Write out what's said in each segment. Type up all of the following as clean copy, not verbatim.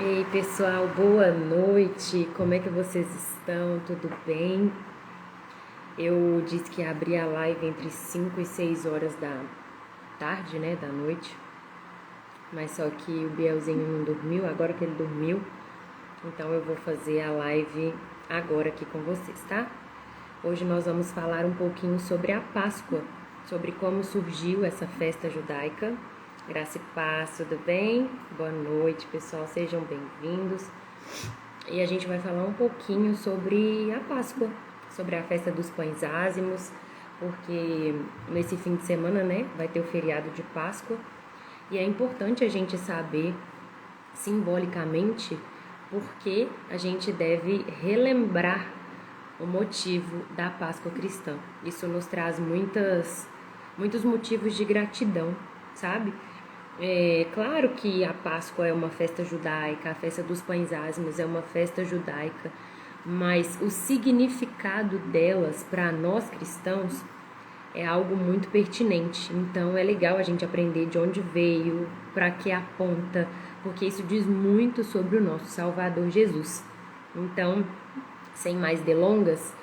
Ei pessoal, boa noite, como é que vocês estão? Tudo bem? Eu disse que ia abrir a live entre 5 e 6 horas da tarde, né, da noite, mas só que o Bielzinho não dormiu, agora que ele dormiu, então eu vou fazer a live agora aqui com vocês, tá? Hoje nós vamos falar um pouquinho sobre a Páscoa, sobre como surgiu essa festa judaica. Graça e paz, tudo bem? Boa noite, pessoal, sejam bem-vindos. E a gente vai falar um pouquinho sobre a Páscoa, sobre a festa dos pães ázimos, porque nesse fim de semana, né, vai ter o feriado de Páscoa. E é importante a gente saber, simbolicamente, porque a gente deve relembrar o motivo da Páscoa cristã. Isso nos traz muitos motivos de gratidão, sabe? É claro que a Páscoa é uma festa judaica, a festa dos pães ázimos é uma festa judaica, mas o significado delas para nós cristãos é algo muito pertinente. Então é legal a gente aprender de onde veio, para que aponta, porque isso diz muito sobre o nosso Salvador Jesus. Então, sem mais delongas,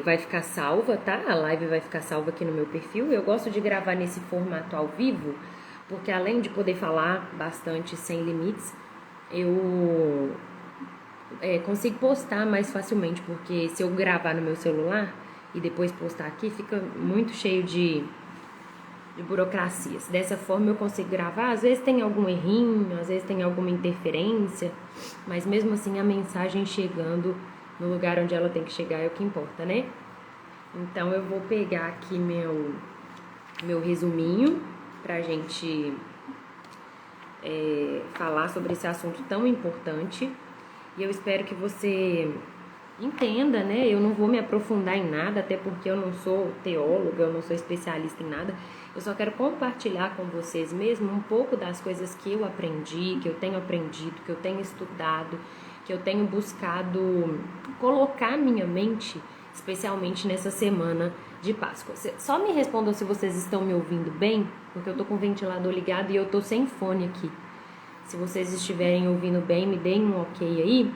vai ficar salva, tá? A live vai ficar salva aqui no meu perfil. Eu gosto de gravar nesse formato ao vivo, porque além de poder falar bastante sem limites, eu consigo postar mais facilmente, porque se eu gravar no meu celular e depois postar aqui, fica muito cheio de burocracias. Dessa forma eu consigo gravar, às vezes tem algum errinho, às vezes tem alguma interferência, mas mesmo assim a mensagem chegando no lugar onde ela tem que chegar é o que importa, né? Então eu vou pegar aqui meu resuminho pra gente falar sobre esse assunto tão importante. E eu espero que você entenda, né? Eu não vou me aprofundar em nada, até porque eu não sou teóloga, eu não sou especialista em nada. Eu só quero compartilhar com vocês mesmo um pouco das coisas que eu aprendi, que eu tenho aprendido, que eu tenho estudado, que eu tenho buscado colocar minha mente, especialmente nessa semana de Páscoa. Só me respondam se vocês estão me ouvindo bem, porque eu tô com o ventilador ligado e eu tô sem fone aqui. Se vocês estiverem ouvindo bem, me deem um ok aí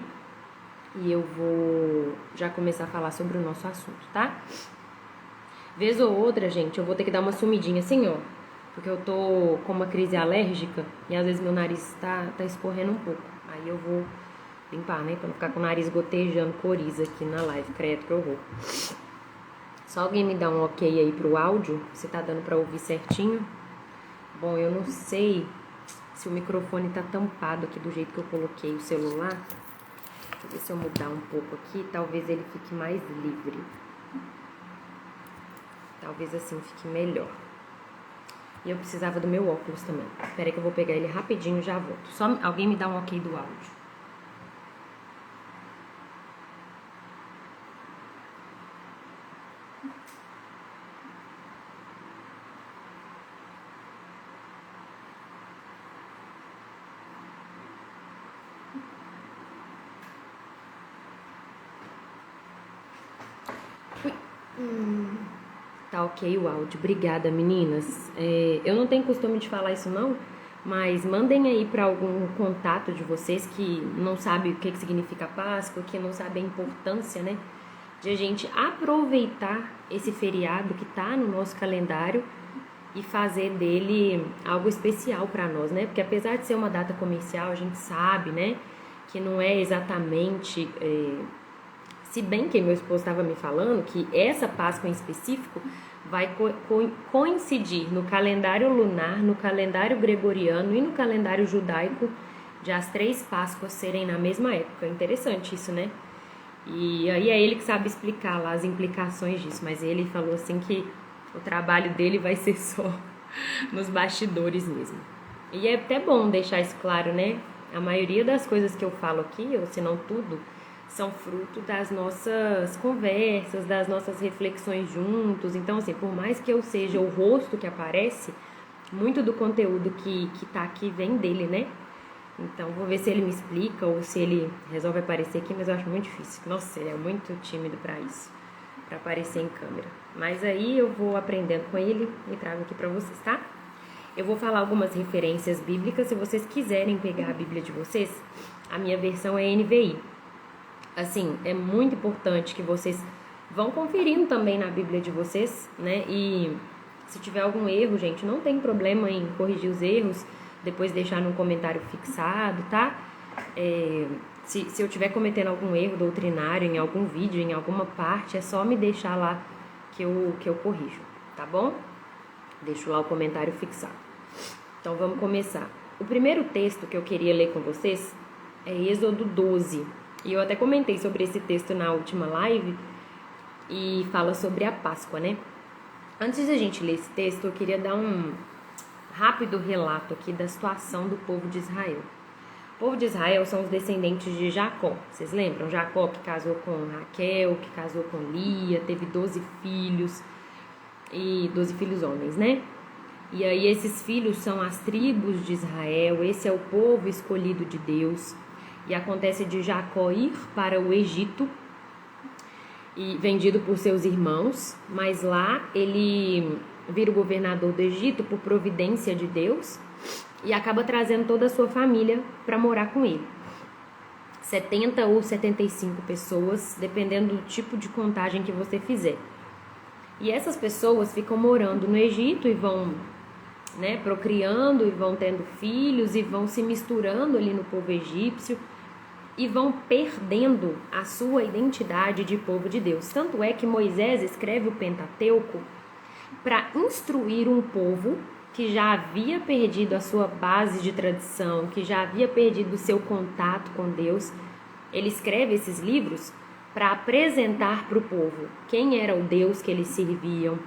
e eu vou já começar a falar sobre o nosso assunto, tá? Vez ou outra, gente, eu vou ter que dar uma sumidinha assim, ó, porque eu tô com uma crise alérgica e às vezes meu nariz tá escorrendo um pouco. Aí eu vou limpar, né, pra não ficar com o nariz gotejando coriza aqui na live, credo que horror. Só alguém me dá um ok aí pro áudio, se tá dando pra ouvir certinho. Bom, eu não sei se o microfone tá tampado aqui do jeito que eu coloquei o celular. Deixa eu ver se eu mudar um pouco aqui, talvez ele fique mais livre. Talvez assim fique melhor. E eu precisava do meu óculos também. Espera aí que eu vou pegar ele rapidinho e já volto. Só alguém me dá um ok do áudio. Tá ok o áudio. Obrigada, meninas. Eu não tenho costume de falar isso não, mas mandem aí para algum contato de vocês que não sabe o que significa Páscoa, que não sabe a importância, né, de a gente aproveitar esse feriado que tá no nosso calendário e fazer dele algo especial para nós, né? Porque apesar de ser uma data comercial, a gente sabe, né, que não é exatamente... Se bem que meu esposo estava me falando que essa Páscoa em específico vai coincidir no calendário lunar, no calendário gregoriano e no calendário judaico de as 3 Páscoas serem na mesma época. Interessante isso, né? E aí é ele que sabe explicar lá as implicações disso, mas ele falou assim que o trabalho dele vai ser só nos bastidores mesmo. E é até bom deixar isso claro, né? A maioria das coisas que eu falo aqui, ou se não tudo, são fruto das nossas conversas, das nossas reflexões juntos. Então, assim, por mais que eu seja o rosto que aparece, muito do conteúdo que tá aqui vem dele, né? Então, vou ver se ele me explica ou se ele resolve aparecer aqui, mas eu acho muito difícil. Nossa, ele é muito tímido pra isso, pra aparecer em câmera. Mas aí eu vou aprendendo com ele e trago aqui pra vocês, tá? Eu vou falar algumas referências bíblicas, se vocês quiserem pegar a Bíblia de vocês, a minha versão é NVI. Assim, é muito importante que vocês vão conferindo também na Bíblia de vocês, né? E se tiver algum erro, gente, não tem problema em corrigir os erros, depois deixar no comentário fixado, tá? Se eu estiver cometendo algum erro doutrinário em algum vídeo, em alguma parte, é só me deixar lá que eu corrijo, tá bom? Deixo lá o comentário fixado. Então vamos começar. O primeiro texto que eu queria ler com vocês é Êxodo 12. E eu até comentei sobre esse texto na última live e fala sobre a Páscoa, né? Antes de a gente ler esse texto, eu queria dar um rápido relato aqui da situação do povo de Israel. O povo de Israel são os descendentes de Jacó. Vocês lembram? Jacó que casou com Raquel, que casou com Lia, teve 12 filhos, e 12 filhos homens, né? E aí esses filhos são as tribos de Israel, esse é o povo escolhido de Deus. E acontece de Jacó ir para o Egito, e vendido por seus irmãos, mas lá ele vira o governador do Egito por providência de Deus e acaba trazendo toda a sua família para morar com ele. 70 ou 75 pessoas, dependendo do tipo de contagem que você fizer. E essas pessoas ficam morando no Egito e vão, né, procriando e vão tendo filhos e vão se misturando ali no povo egípcio e vão perdendo a sua identidade de povo de Deus. Tanto é que Moisés escreve o Pentateuco para instruir um povo que já havia perdido a sua base de tradição, que já havia perdido o seu contato com Deus. Ele escreve esses livros para apresentar para o povo quem era o Deus que eles serviam,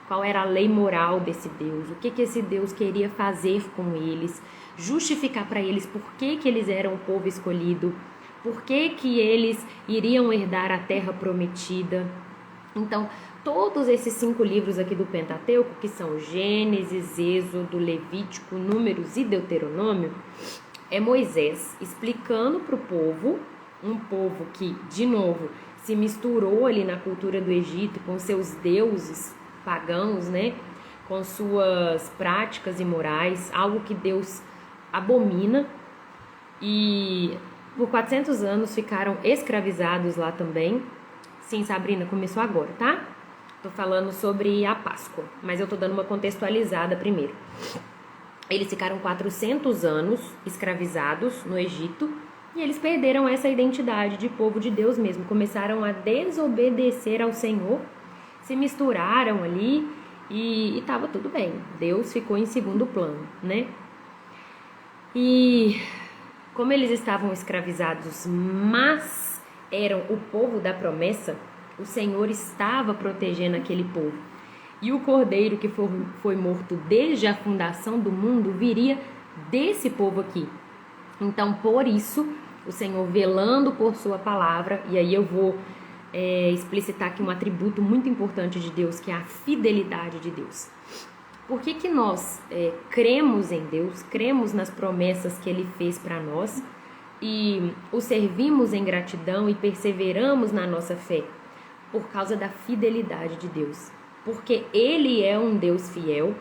qual era a lei moral desse Deus, o que esse Deus queria fazer com eles, justificar para eles por que eles eram o povo escolhido, por que eles iriam herdar a terra prometida. Então, todos esses 5 livros aqui do Pentateuco, que são Gênesis, Êxodo, Levítico, Números e Deuteronômio, é Moisés explicando para o povo, um povo que, de novo, se misturou ali na cultura do Egito com seus deuses pagãos, né? Com suas práticas imorais, algo que Deus abomina, e por 400 anos ficaram escravizados lá também. Sim, Sabrina, começou agora, tá? Tô falando sobre a Páscoa, mas eu tô dando uma contextualizada primeiro. Eles ficaram 400 anos escravizados no Egito e eles perderam essa identidade de povo de Deus mesmo. Começaram a desobedecer ao Senhor, se misturaram ali e tava tudo bem. Deus ficou em segundo plano, né? E como eles estavam escravizados, mas eram o povo da promessa, o Senhor estava protegendo aquele povo. E o cordeiro que foi morto desde a fundação do mundo viria desse povo aqui. Então, por isso, o Senhor velando por sua palavra, e aí eu vou explicitar aqui um atributo muito importante de Deus, que é a fidelidade de Deus. Por que nós cremos em Deus, cremos nas promessas que Ele fez para nós e o servimos em gratidão e perseveramos na nossa fé? Por causa da fidelidade de Deus. Porque Ele é um Deus fiel,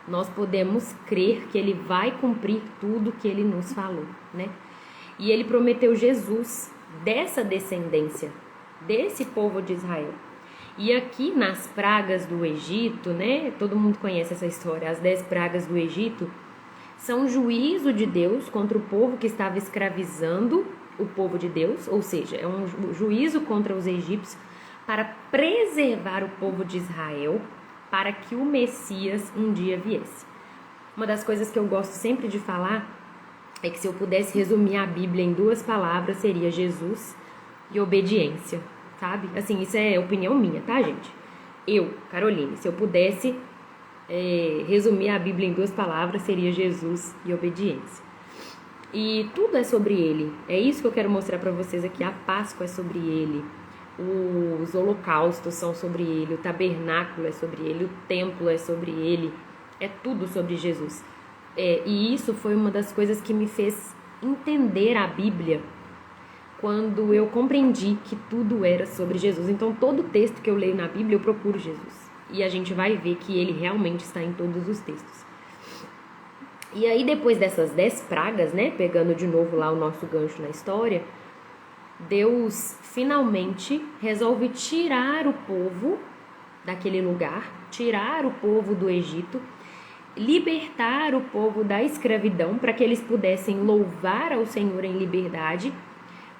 nós podemos crer que Ele vai cumprir tudo que Ele nos falou, né? E Ele prometeu Jesus dessa descendência, desse povo de Israel. E aqui nas pragas do Egito, né? Todo mundo conhece essa história. As 10 pragas do Egito são juízo de Deus contra o povo que estava escravizando o povo de Deus. Ou seja, é um juízo contra os egípcios para preservar o povo de Israel, para que o Messias um dia viesse. Uma das coisas que eu gosto sempre de falar é que se eu pudesse resumir a Bíblia em 2 palavras, seria Jesus e obediência, sabe? Assim, isso é opinião minha, tá, gente? Eu, Caroline, se eu pudesse resumir a Bíblia em 2 palavras, seria Jesus e obediência. E tudo é sobre Ele. É isso que eu quero mostrar para vocês aqui. A Páscoa é sobre Ele. Os holocaustos são sobre Ele. O tabernáculo é sobre Ele. O templo é sobre Ele. É tudo sobre Jesus. E isso foi uma das coisas que me fez entender a Bíblia quando eu compreendi que tudo era sobre Jesus. Então, todo texto que eu leio na Bíblia, eu procuro Jesus. E a gente vai ver que Ele realmente está em todos os textos. E aí, depois dessas 10 pragas, né, pegando de novo lá o nosso gancho na história, Deus finalmente resolve tirar o povo daquele lugar, tirar o povo do Egito, libertar o povo da escravidão para que eles pudessem louvar ao Senhor em liberdade,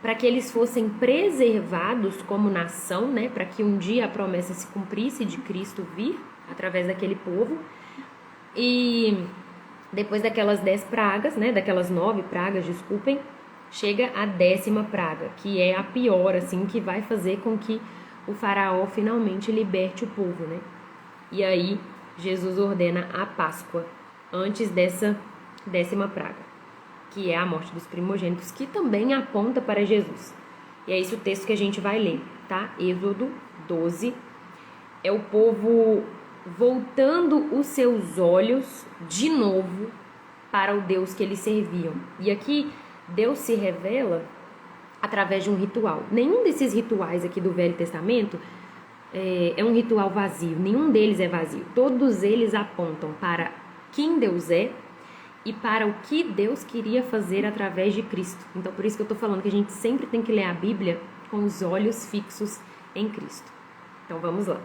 para que eles fossem preservados como nação, né, para que um dia a promessa se cumprisse de Cristo vir através daquele povo. E depois daquelas 10 pragas, né, daquelas 9 pragas, desculpem, chega a 10ª praga, que é a pior, assim, que vai fazer com que o faraó finalmente liberte o povo, né? E aí Jesus ordena a Páscoa antes dessa 10ª praga, que é a morte dos primogênitos, que também aponta para Jesus. E é esse o texto que a gente vai ler, tá? Êxodo 12. É o povo voltando os seus olhos de novo para o Deus que eles serviam. E aqui Deus se revela através de um ritual. Nenhum desses rituais aqui do Velho Testamento é um ritual vazio. Nenhum deles é vazio. Todos eles apontam para quem Deus é e para o que Deus queria fazer através de Cristo. Então, por isso que eu estou falando que a gente sempre tem que ler a Bíblia com os olhos fixos em Cristo. Então, vamos lá.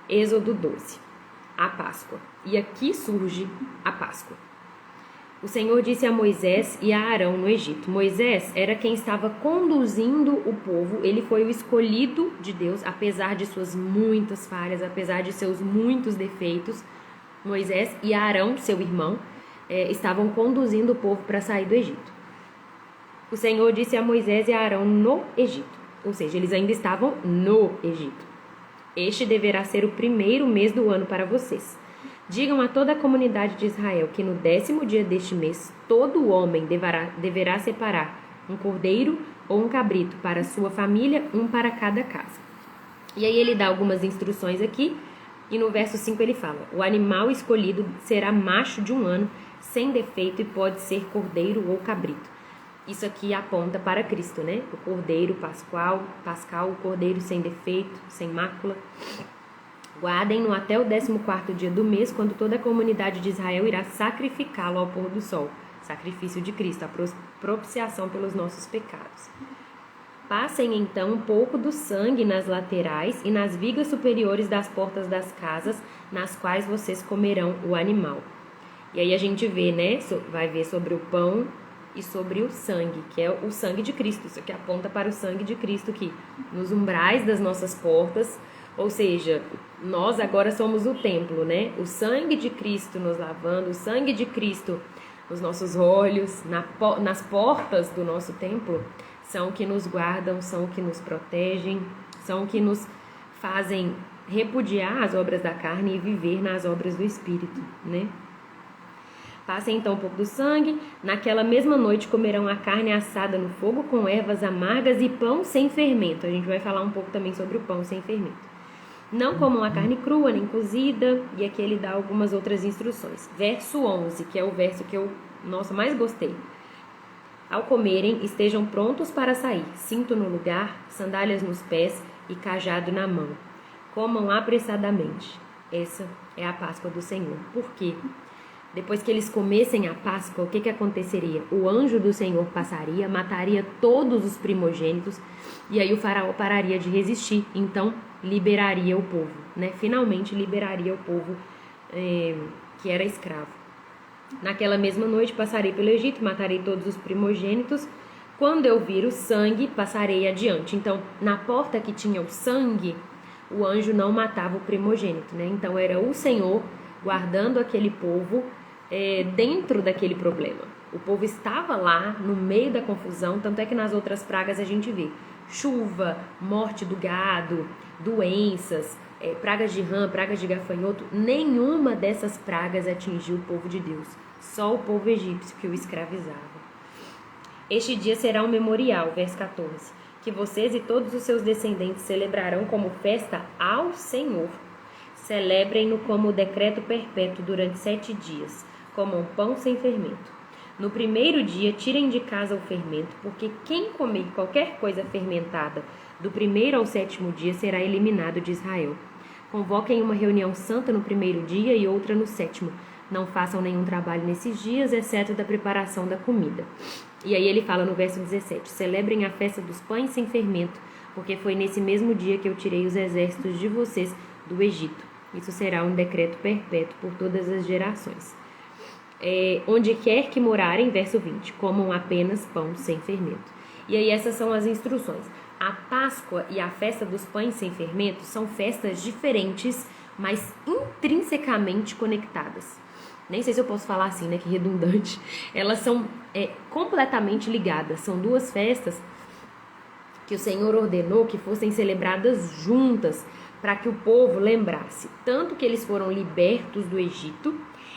Êxodo 12, a Páscoa. E aqui surge a Páscoa. O Senhor disse a Moisés e a Arão no Egito. Moisés era quem estava conduzindo o povo, ele foi o escolhido de Deus, apesar de suas muitas falhas, apesar de seus muitos defeitos. Moisés e Arão, seu irmão, estavam conduzindo o povo para sair do Egito. O Senhor disse a Moisés e a Arão no Egito, ou seja, eles ainda estavam no Egito. Este deverá ser o primeiro mês do ano para vocês. Digam a toda a comunidade de Israel que no 10º dia deste mês, todo homem deverá separar um cordeiro ou um cabrito para sua família, um para cada casa. E aí ele dá algumas instruções aqui, e no verso 5 ele fala: o animal escolhido será macho de 1 ano, sem defeito, e pode ser cordeiro ou cabrito. Isso aqui aponta para Cristo, né? O cordeiro pascal, o cordeiro sem defeito, sem mácula. Guardem-no até o 14º dia do mês, quando toda a comunidade de Israel irá sacrificá-lo ao pôr do sol. Sacrifício de Cristo, a propiciação pelos nossos pecados. Passem então um pouco do sangue nas laterais e nas vigas superiores das portas das casas, nas quais vocês comerão o animal. E aí a gente vê, né? Vai ver sobre o pão e sobre o sangue, que é o sangue de Cristo. Isso aqui aponta para o sangue de Cristo que nos umbrais das nossas portas, ou seja, nós agora somos o templo, né? O sangue de Cristo nos lavando, o sangue de Cristo nos nossos olhos, nas portas do nosso templo, são o que nos guardam, são o que nos protegem, são o que nos fazem repudiar as obras da carne e viver nas obras do Espírito, né? Passem então um pouco do sangue. Naquela mesma noite comerão a carne assada no fogo com ervas amargas e pão sem fermento. A gente vai falar um pouco também sobre o pão sem fermento. Não comam a carne crua nem cozida. E aqui ele dá algumas outras instruções. Verso 11, que é o verso que eu, mais gostei. Ao comerem, estejam prontos para sair. Cinto no lugar, sandálias nos pés e cajado na mão. Comam apressadamente. Essa é a Páscoa do Senhor. Por quê? Depois que eles comessem a Páscoa, o que aconteceria? O anjo do Senhor passaria, mataria todos os primogênitos, e aí o faraó pararia de resistir, então liberaria o povo, né? Finalmente liberaria o povo que era escravo. Naquela mesma noite passarei pelo Egito, matarei todos os primogênitos. Quando eu vir o sangue, passarei adiante. Então, na porta que tinha o sangue, o anjo não matava o primogênito, né? Então era o Senhor guardando aquele povo dentro daquele problema. O povo estava lá no meio da confusão, tanto é que nas outras pragas a gente vê chuva, morte do gado, doenças, pragas de rã, pragas de gafanhoto. Nenhuma dessas pragas atingiu o povo de Deus, só o povo egípcio que o escravizava. Este dia será um memorial, verso 14, que vocês e todos os seus descendentes celebrarão como festa ao Senhor. Celebrem-no como decreto perpétuo durante 7 dias. Comam pão sem fermento. No primeiro dia, tirem de casa o fermento, porque quem comer qualquer coisa fermentada do 1º ao 7º dia será eliminado de Israel. Convoquem uma reunião santa no primeiro dia e outra no 7º. não façam nenhum trabalho nesses dias, exceto da preparação da comida. E aí ele fala no verso 17, celebrem a festa dos pães sem fermento, porque foi nesse mesmo dia que eu tirei os exércitos de vocês do Egito. Isso será um decreto perpétuo por todas as gerações. Onde quer que morarem, verso 20, comam apenas pão sem fermento. E aí essas são as instruções. A Páscoa e a festa dos pães sem fermento são festas diferentes, mas intrinsecamente conectadas. Nem sei se eu posso falar assim, né, que redundante. Elas são completamente ligadas. São duas festas que o Senhor ordenou que fossem celebradas juntas, para que o povo lembrasse tanto que eles foram libertos do Egito,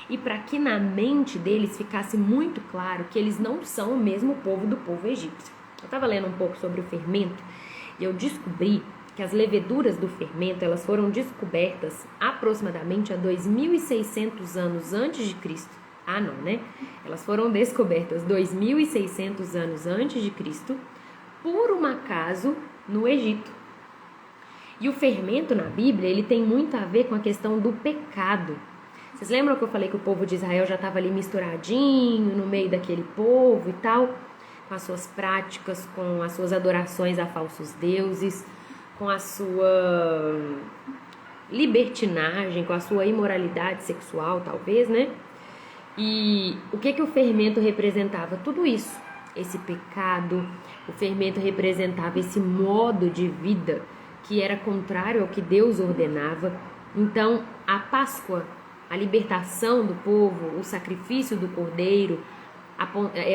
e para que na mente deles ficasse muito claro que eles não são o mesmo povo do povo egípcio. Eu estava lendo um pouco sobre o fermento e eu descobri que as leveduras do fermento elas foram descobertas aproximadamente há 2.600 anos antes de Cristo. Ah, não, né? Elas foram descobertas 2.600 anos antes de Cristo por um acaso no Egito. E o fermento na Bíblia ele tem muito a ver com a questão do pecado. Vocês lembram que eu falei que o povo de Israel já estava ali misturadinho no meio daquele povo e tal? Com as suas práticas, com as suas adorações a falsos deuses, com a sua libertinagem, com a sua imoralidade sexual, talvez, né? E o que o fermento representava? Tudo isso, esse pecado. O fermento representava esse modo de vida que era contrário ao que Deus ordenava. Então, a Páscoa, a libertação do povo, o sacrifício do cordeiro,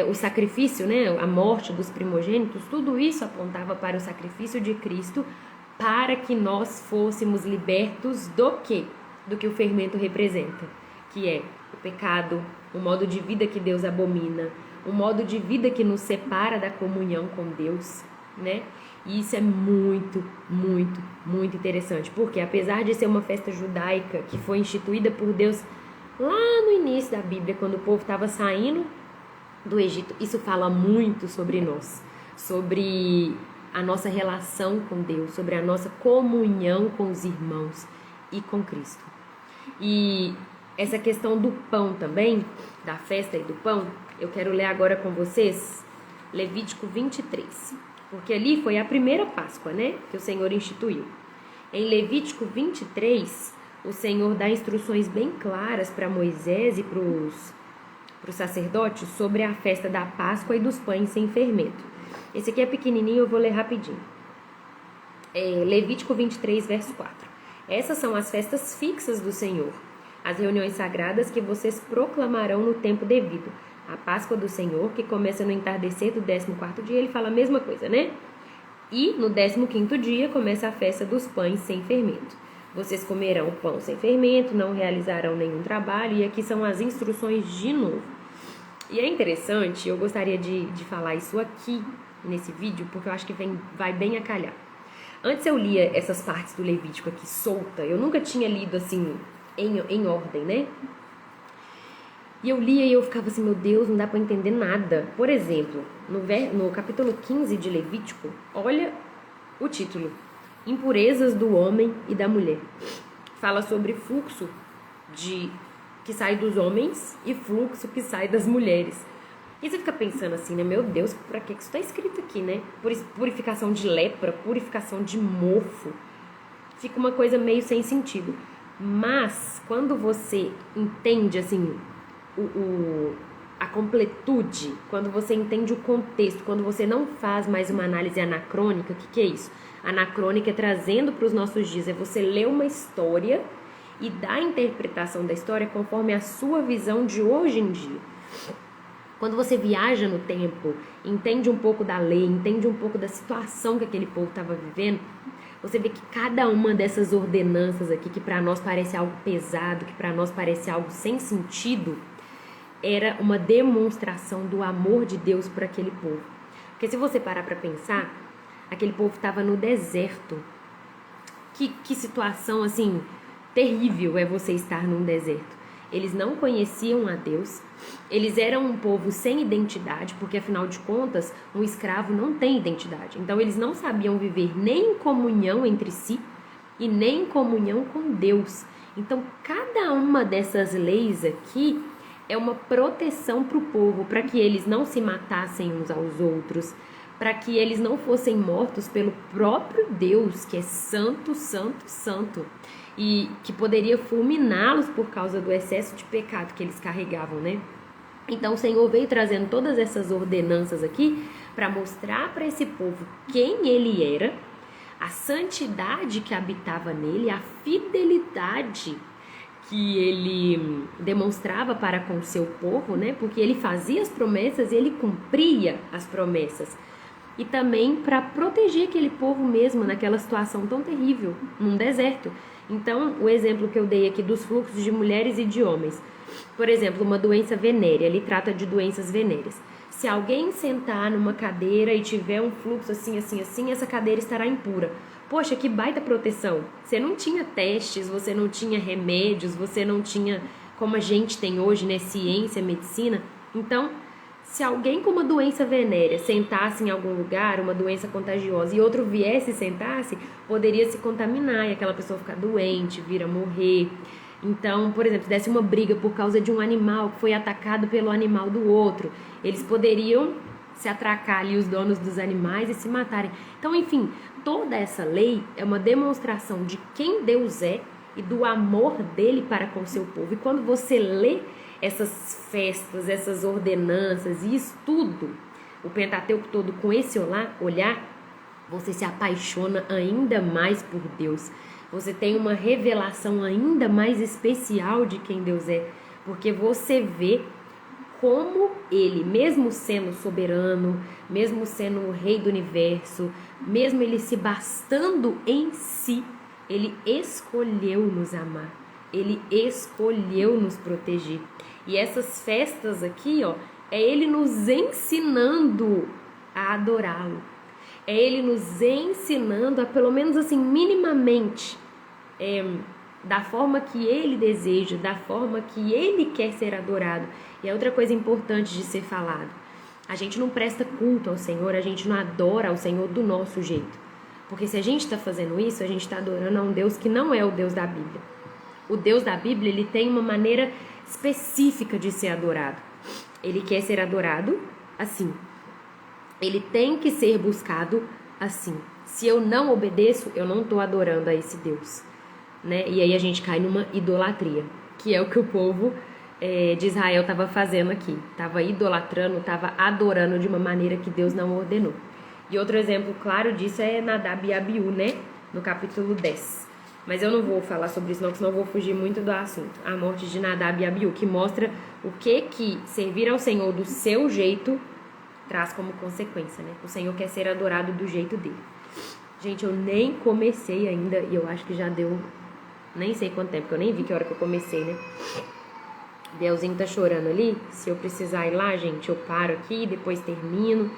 o sacrifício, né, a morte dos primogênitos, tudo isso apontava para o sacrifício de Cristo, para que nós fôssemos libertos do quê? Do que o fermento representa, que é o pecado, o modo de vida que Deus abomina, o modo de vida que nos separa da comunhão com Deus, né? E isso é muito, muito, muito interessante, porque apesar de ser uma festa judaica que foi instituída por Deus lá no início da Bíblia, quando o povo estava saindo do Egito, isso fala muito sobre nós, sobre a nossa relação com Deus, sobre a nossa comunhão com os irmãos e com Cristo. E essa questão do pão também, da festa e do pão, eu quero ler agora com vocês Levítico 23, porque ali foi a primeira Páscoa, né, que o Senhor instituiu. Em Levítico 23, o Senhor dá instruções bem claras para Moisés e para os sacerdotes sobre a festa da Páscoa e dos pães sem fermento. Esse aqui é pequenininho, eu vou ler rapidinho. Levítico 23, verso 4. Essas são as festas fixas do Senhor, as reuniões sagradas que vocês proclamarão no tempo devido. A Páscoa do Senhor, que começa no entardecer do 14º dia, ele fala a mesma coisa, né? E no 15º dia começa a festa dos pães sem fermento. Vocês comerão o pão sem fermento, não realizarão nenhum trabalho, e aqui são as instruções de novo. E é interessante, eu gostaria de falar isso aqui nesse vídeo, porque eu acho que vai bem a calhar. Antes eu lia essas partes do Levítico aqui solta, eu nunca tinha lido assim em ordem, né? E eu lia e eu ficava assim, meu Deus, não dá para entender nada. Por exemplo, no capítulo 15 de Levítico, olha o título: Impurezas do homem e da mulher. Fala sobre fluxo que sai dos homens e fluxo que sai das mulheres. E você fica pensando assim, né? Meu Deus, pra que isso está escrito aqui, né? Purificação de lepra, purificação de mofo. Fica uma coisa meio sem sentido. Mas, quando você entende, assim, a completude, quando você entende o contexto, quando você não faz mais uma análise anacrônica, o que é isso? Anacrônica é trazendo para os nossos dias, é você ler uma história e dar a interpretação da história conforme a sua visão de hoje em dia. Quando você viaja no tempo, entende um pouco da lei, entende um pouco da situação que aquele povo estava vivendo, você vê que cada uma dessas ordenanças aqui, que para nós parece algo pesado, que para nós parece algo sem sentido, era uma demonstração do amor de Deus por aquele povo. Porque se você parar para pensar, aquele povo estava no deserto. Que situação, assim, terrível é você estar num deserto. Eles não conheciam a Deus, eles eram um povo sem identidade, porque afinal de contas, um escravo não tem identidade. Então eles não sabiam viver nem em comunhão entre si e nem em comunhão com Deus. Então, cada uma dessas leis aqui é uma proteção para o povo, para que eles não se matassem uns aos outros, para que eles não fossem mortos pelo próprio Deus, que é santo, santo, santo, e que poderia fulminá-los por causa do excesso de pecado que eles carregavam, né? Então o Senhor veio trazendo todas essas ordenanças aqui para mostrar para esse povo quem ele era, a santidade que habitava nele, a fidelidade que ele demonstrava para com o seu povo, né? Porque ele fazia as promessas e ele cumpria as promessas. E também para proteger aquele povo mesmo naquela situação tão terrível, num deserto. Então, o exemplo que eu dei aqui dos fluxos de mulheres e de homens. Por exemplo, uma doença venérea, ele trata de doenças venéreas. Se alguém sentar numa cadeira e tiver um fluxo assim, assim, assim, essa cadeira estará impura. Poxa, que baita proteção. Você não tinha testes, você não tinha remédios, você não tinha, como a gente tem hoje, né, ciência, medicina. Então, se alguém com uma doença venérea sentasse em algum lugar, uma doença contagiosa, e outro viesse e sentasse, poderia se contaminar e aquela pessoa ficar doente, vir a morrer. Então, por exemplo, se desse uma briga por causa de um animal que foi atacado pelo animal do outro, eles poderiam se atracar ali, os donos dos animais, e se matarem. Então, enfim, toda essa lei é uma demonstração de quem Deus é e do amor dele para com o seu povo. E quando você lê essas festas, essas ordenanças e isso tudo, o Pentateuco todo com esse olhar, você se apaixona ainda mais por Deus. Você tem uma revelação ainda mais especial de quem Deus é, porque você vê como ele, mesmo sendo soberano, mesmo sendo o rei do universo, mesmo ele se bastando em si, ele escolheu nos amar, ele escolheu nos proteger. E essas festas aqui, ó, é ele nos ensinando a adorá-lo. É ele nos ensinando a, pelo menos assim, minimamente, da forma que ele deseja, da forma que ele quer ser adorado. E é outra coisa importante de ser falado. A gente não presta culto ao Senhor, a gente não adora ao Senhor do nosso jeito. Porque se a gente está fazendo isso, a gente está adorando a um Deus que não é o Deus da Bíblia. O Deus da Bíblia, ele tem uma maneira específica de ser adorado. Ele quer ser adorado assim. Ele tem que ser buscado assim. Se eu não obedeço, eu não estou adorando a esse Deus, né? E aí a gente cai numa idolatria, que é o que o povo de Israel estava fazendo aqui. Estava idolatrando, estava adorando de uma maneira que Deus não ordenou. E outro exemplo claro disso é Nadab e Abiú, né? No capítulo 10. Mas eu não vou falar sobre isso não, porque senão eu vou fugir muito do assunto. A morte de Nadab e Abiú, que mostra o que servir ao Senhor do seu jeito traz como consequência, né? O Senhor quer ser adorado do jeito dele. Gente, eu nem comecei ainda e eu acho que já deu nem sei quanto tempo, porque eu nem vi que hora que eu comecei, né? Bielzinho tá chorando ali. Se eu precisar ir lá, gente, eu paro aqui e depois termino.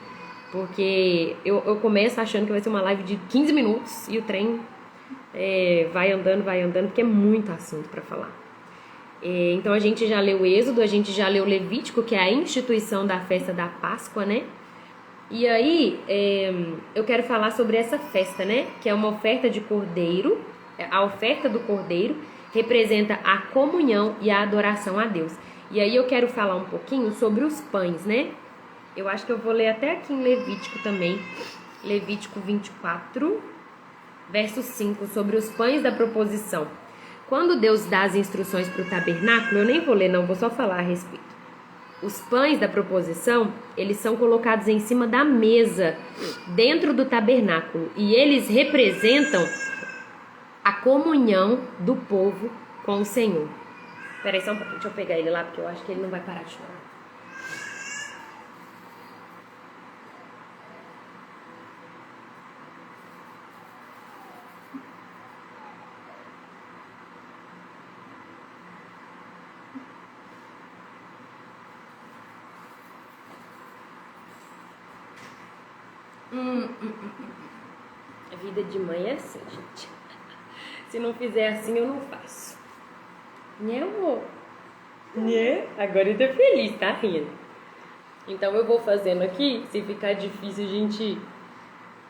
Porque eu começo achando que vai ser uma live de 15 minutos e o trem vai andando, porque é muito assunto para falar. Então a gente já leu o Êxodo, a gente já leu o Levítico, que é a instituição da festa da Páscoa, né? E aí eu quero falar sobre essa festa, né? Que é uma oferta de cordeiro. A oferta do cordeiro representa a comunhão e a adoração a Deus. E aí eu quero falar um pouquinho sobre os pães, né? Eu acho que eu vou ler até aqui em Levítico também. Levítico 24, verso 5, sobre os pães da proposição. Quando Deus dá as instruções para o tabernáculo, eu nem vou ler não, vou só falar a respeito. Os pães da proposição, eles são colocados em cima da mesa, dentro do tabernáculo. E eles representam a comunhão do povo com o Senhor. Peraí só um pouquinho, deixa eu pegar ele lá, porque eu acho que ele não vai parar de chorar. A vida de mãe é assim, gente. Se não fizer assim, eu não faço. Né, amor? Né? Agora ele tá feliz, tá rindo. Então eu vou fazendo aqui. Se ficar difícil, a gente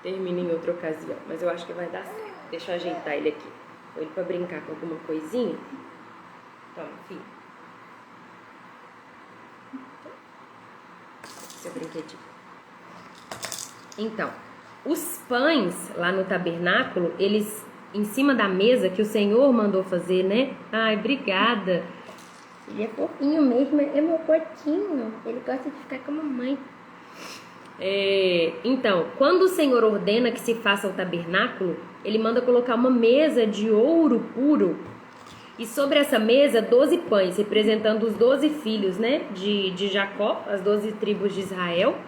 termina em outra ocasião. Mas eu acho que vai dar certo. Deixa eu ajeitar ele aqui. Ou ele pra brincar com alguma coisinha. Toma, filho. Seu brinquedinho. Então, os pães lá no tabernáculo, eles em cima da mesa que o Senhor mandou fazer, né? Ai, obrigada. Ele é fofinho mesmo, é meu porquinho. Ele gosta de ficar com a mamãe. Então, quando o Senhor ordena que se faça o tabernáculo, ele manda colocar uma mesa de ouro puro. E sobre essa mesa, 12 pães, representando os 12 filhos, né, de Jacó, as 12 tribos de Israel.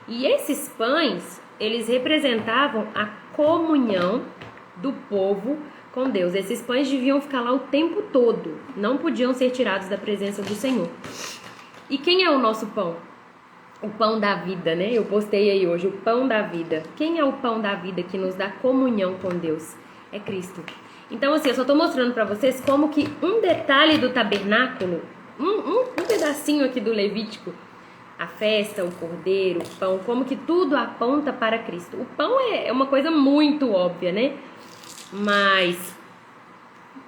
E esses pães, eles representavam a comunhão do povo com Deus. Esses pães deviam ficar lá o tempo todo, não podiam ser tirados da presença do Senhor. E quem é o nosso pão? O pão da vida, né? Eu postei aí hoje, o pão da vida. Quem é o pão da vida que nos dá comunhão com Deus? É Cristo. Então, assim, eu só tô mostrando pra vocês como que um detalhe do tabernáculo, um pedacinho aqui do Levítico, a festa, o cordeiro, o pão, como que tudo aponta para Cristo. O pão é uma coisa muito óbvia, né? Mas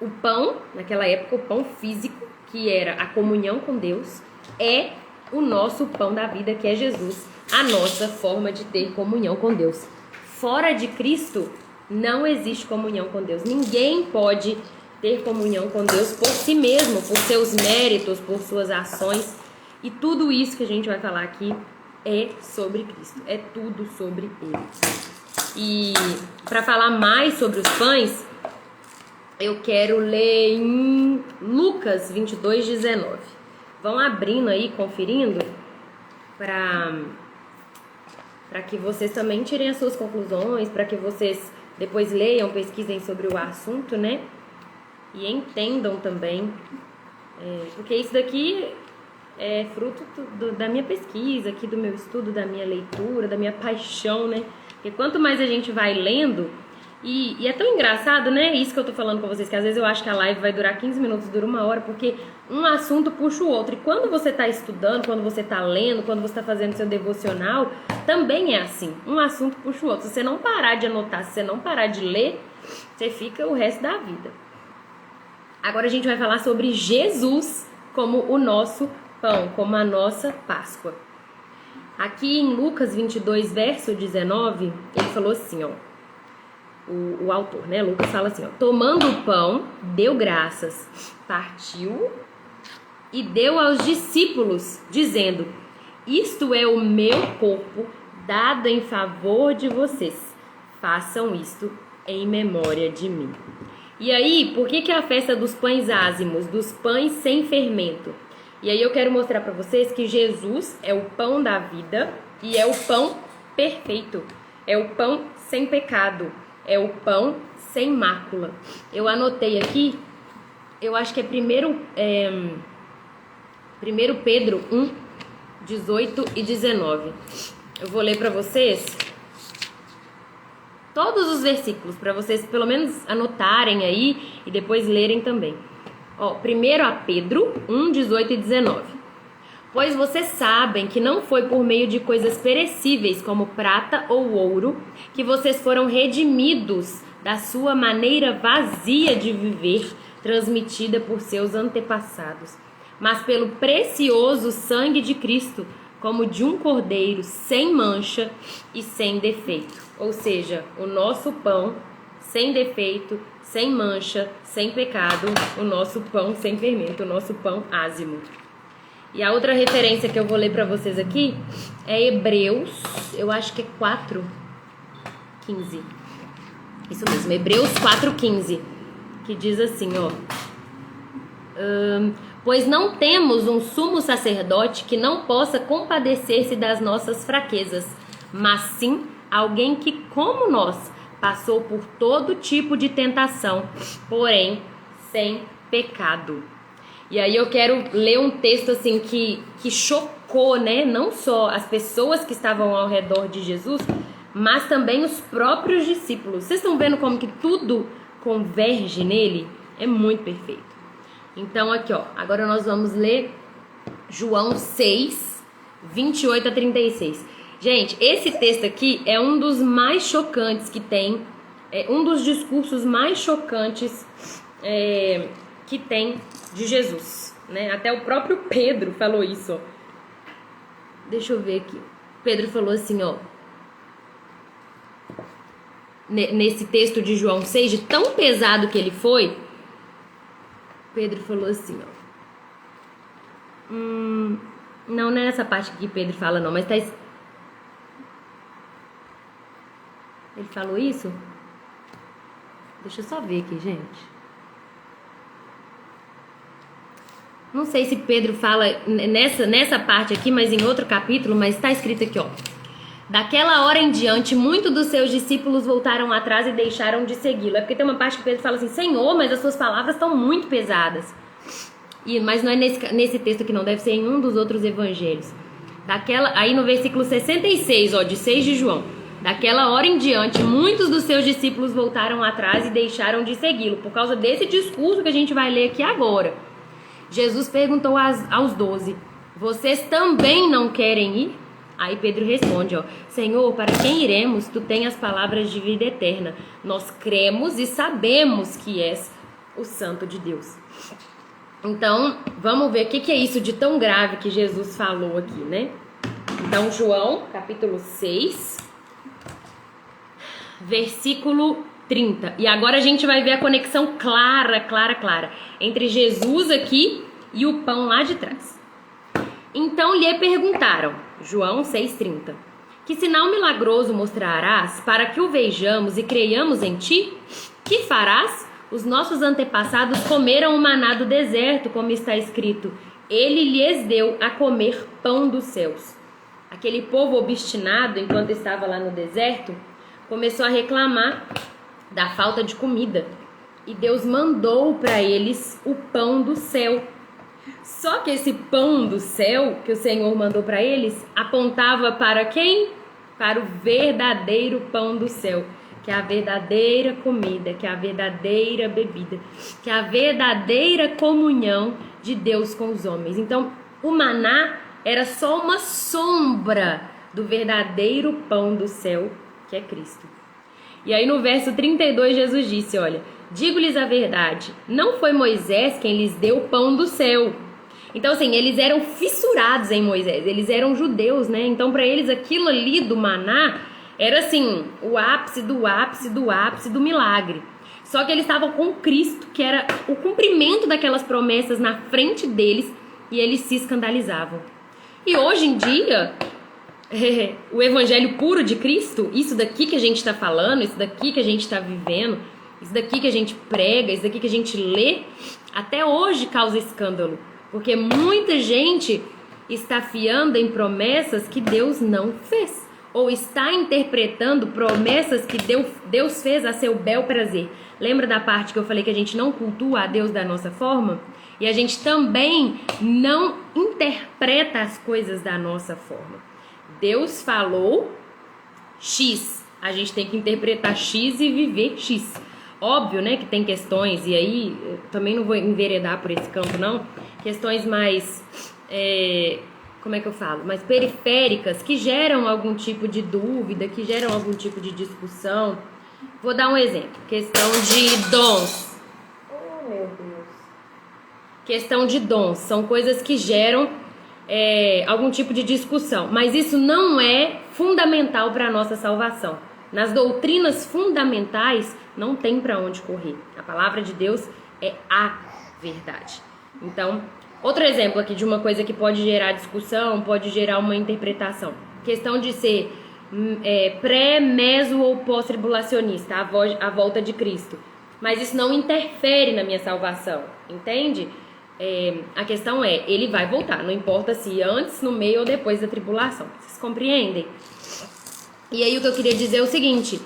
o pão, naquela época, o pão físico, que era a comunhão com Deus, é o nosso pão da vida, que é Jesus, a nossa forma de ter comunhão com Deus. Fora de Cristo, não existe comunhão com Deus. Ninguém pode ter comunhão com Deus por si mesmo, por seus méritos, por suas ações. E tudo isso que a gente vai falar aqui é sobre Cristo, é tudo sobre Ele. E para falar mais sobre os pães, eu quero ler em Lucas 22, 19. Vão abrindo aí, conferindo, para que vocês também tirem as suas conclusões, para que vocês depois leiam, pesquisem sobre o assunto, né? E entendam também, porque isso daqui é fruto da minha pesquisa, aqui do meu estudo, da minha leitura, da minha paixão, né? Porque quanto mais a gente vai lendo, e é tão engraçado, né? Isso que eu tô falando com vocês, que às vezes eu acho que a live vai durar 15 minutos, dura 1 hora, porque um assunto puxa o outro. E quando você tá estudando, quando você tá lendo, quando você tá fazendo seu devocional, também é assim. Um assunto puxa o outro. Se você não parar de anotar, se você não parar de ler, você fica o resto da vida. Agora a gente vai falar sobre Jesus como o nosso pão, como a nossa Páscoa. Aqui em Lucas 22, verso 19, ele falou assim, ó. O autor, né? Lucas fala assim, ó. Tomando o pão, deu graças, partiu e deu aos discípulos, dizendo: isto é o meu corpo dado em favor de vocês. Façam isto em memória de mim. E aí, por que é a festa dos pães ázimos, dos pães sem fermento? E aí eu quero mostrar para vocês que Jesus é o pão da vida e é o pão perfeito. É o pão sem pecado. É o pão sem mácula. Eu anotei aqui, eu acho que é 1 Pedro 1, 18 e 19. Eu vou ler para vocês todos os versículos, para vocês pelo menos anotarem aí e depois lerem também. Ó, 1 Pedro 1, 18 e 19. Pois vocês sabem que não foi por meio de coisas perecíveis como prata ou ouro que vocês foram redimidos da sua maneira vazia de viver, transmitida por seus antepassados, mas pelo precioso sangue de Cristo, como de um cordeiro sem mancha e sem defeito. Ou seja, o nosso pão sem defeito, sem mancha, sem pecado, o nosso pão sem fermento, o nosso pão ázimo. E a outra referência que eu vou ler para vocês aqui é Hebreus, eu acho que é 4:15. Isso mesmo, Hebreus 4:15, que diz assim, ó. Pois não temos um sumo sacerdote que não possa compadecer-se das nossas fraquezas, mas sim alguém que, como nós, passou por todo tipo de tentação, porém sem pecado. E aí eu quero ler um texto assim que chocou, né? Não só as pessoas que estavam ao redor de Jesus, mas também os próprios discípulos. Vocês estão vendo como que tudo converge nele? É muito perfeito. Então aqui, ó, agora nós vamos ler João 6, 28 a 36. Gente, esse texto aqui é um dos mais chocantes que tem um dos discursos mais chocantes que tem de Jesus, né? Até o próprio Pedro falou isso, ó. Deixa eu ver aqui. Pedro falou assim, ó, nesse texto de João 6, de tão pesado que ele foi, Pedro falou assim, ó. Não é nessa parte que Pedro fala, não, mas tá. Ele falou isso? Deixa eu só ver aqui, gente. Não sei se Pedro fala nessa parte aqui, mas em outro capítulo, mas tá escrito aqui, ó. Daquela hora em diante, muitos dos seus discípulos voltaram atrás e deixaram de segui-lo. É porque tem uma parte que Pedro fala assim, Senhor, mas as suas palavras estão muito pesadas. Mas não é nesse texto aqui não, deve ser em um dos outros evangelhos. Aí no versículo 66, ó, de 6 de João. Daquela hora em diante, muitos dos seus discípulos voltaram atrás e deixaram de segui-lo. Por causa desse discurso que a gente vai ler aqui agora. Jesus perguntou aos 12, vocês também não querem ir? Aí Pedro responde, ó, Senhor, para quem iremos? Tu tens as palavras de vida eterna. Nós cremos e sabemos que és o Santo de Deus. Então, vamos ver o que é isso de tão grave que Jesus falou aqui, né? Então, João, capítulo 6, versículo 30. E agora a gente vai ver a conexão clara entre Jesus aqui e o pão lá de trás. Então lhe perguntaram, João 6,30, que sinal milagroso mostrarás para que o vejamos e creiamos em ti? Que farás? Os nossos antepassados comeram o maná do deserto, como está escrito. Ele lhes deu a comer pão dos céus. Aquele povo obstinado, enquanto estava lá no deserto, começou a reclamar da falta de comida. E Deus mandou para eles o pão do céu. Só que esse pão do céu que o Senhor mandou para eles apontava para quem? Para o verdadeiro pão do céu, que é a verdadeira comida, que é a verdadeira bebida, que é a verdadeira comunhão de Deus com os homens. Então, o maná era só uma sombra do verdadeiro pão do céu, que é Cristo. E aí no verso 32 Jesus disse, olha, digo-lhes a verdade, não foi Moisés quem lhes deu o pão do céu. Então assim, eles eram fissurados em Moisés, eles eram judeus, né? Então para eles aquilo ali do maná era assim, o ápice do ápice do ápice do milagre. Só que eles estavam com Cristo, que era o cumprimento daquelas promessas na frente deles, e eles se escandalizavam. E hoje em dia, o evangelho puro de Cristo, isso daqui que a gente está falando, isso daqui que a gente está vivendo, isso daqui que a gente prega, isso daqui que a gente lê, até hoje causa escândalo. Porque muita gente está fiando em promessas que Deus não fez. Ou está interpretando promessas que Deus fez a seu bel prazer. Lembra da parte que eu falei que a gente não cultua a Deus da nossa forma? E a gente também não interpreta as coisas da nossa forma. Deus falou X, a gente tem que interpretar X e viver X. Óbvio, né, que tem questões, e aí eu também não vou enveredar por esse campo, não. Questões mais, como é que eu falo? Mais periféricas, que geram algum tipo de dúvida, que geram algum tipo de discussão. Vou dar um exemplo. Questão de dons. Oh, meu Deus. Questão de dons. São coisas que geram algum tipo de discussão. Mas isso não é fundamental para a nossa salvação. Nas doutrinas fundamentais, não tem para onde correr. A palavra de Deus é a verdade. Então, outro exemplo aqui de uma coisa que pode gerar discussão, pode gerar uma interpretação. Questão de ser pré, meso ou pós-tribulacionista, a volta de Cristo. Mas isso não interfere na minha salvação, entende? A questão é, ele vai voltar, não importa se antes, no meio ou depois da tribulação. Vocês compreendem? E aí o que eu queria dizer é o seguinte,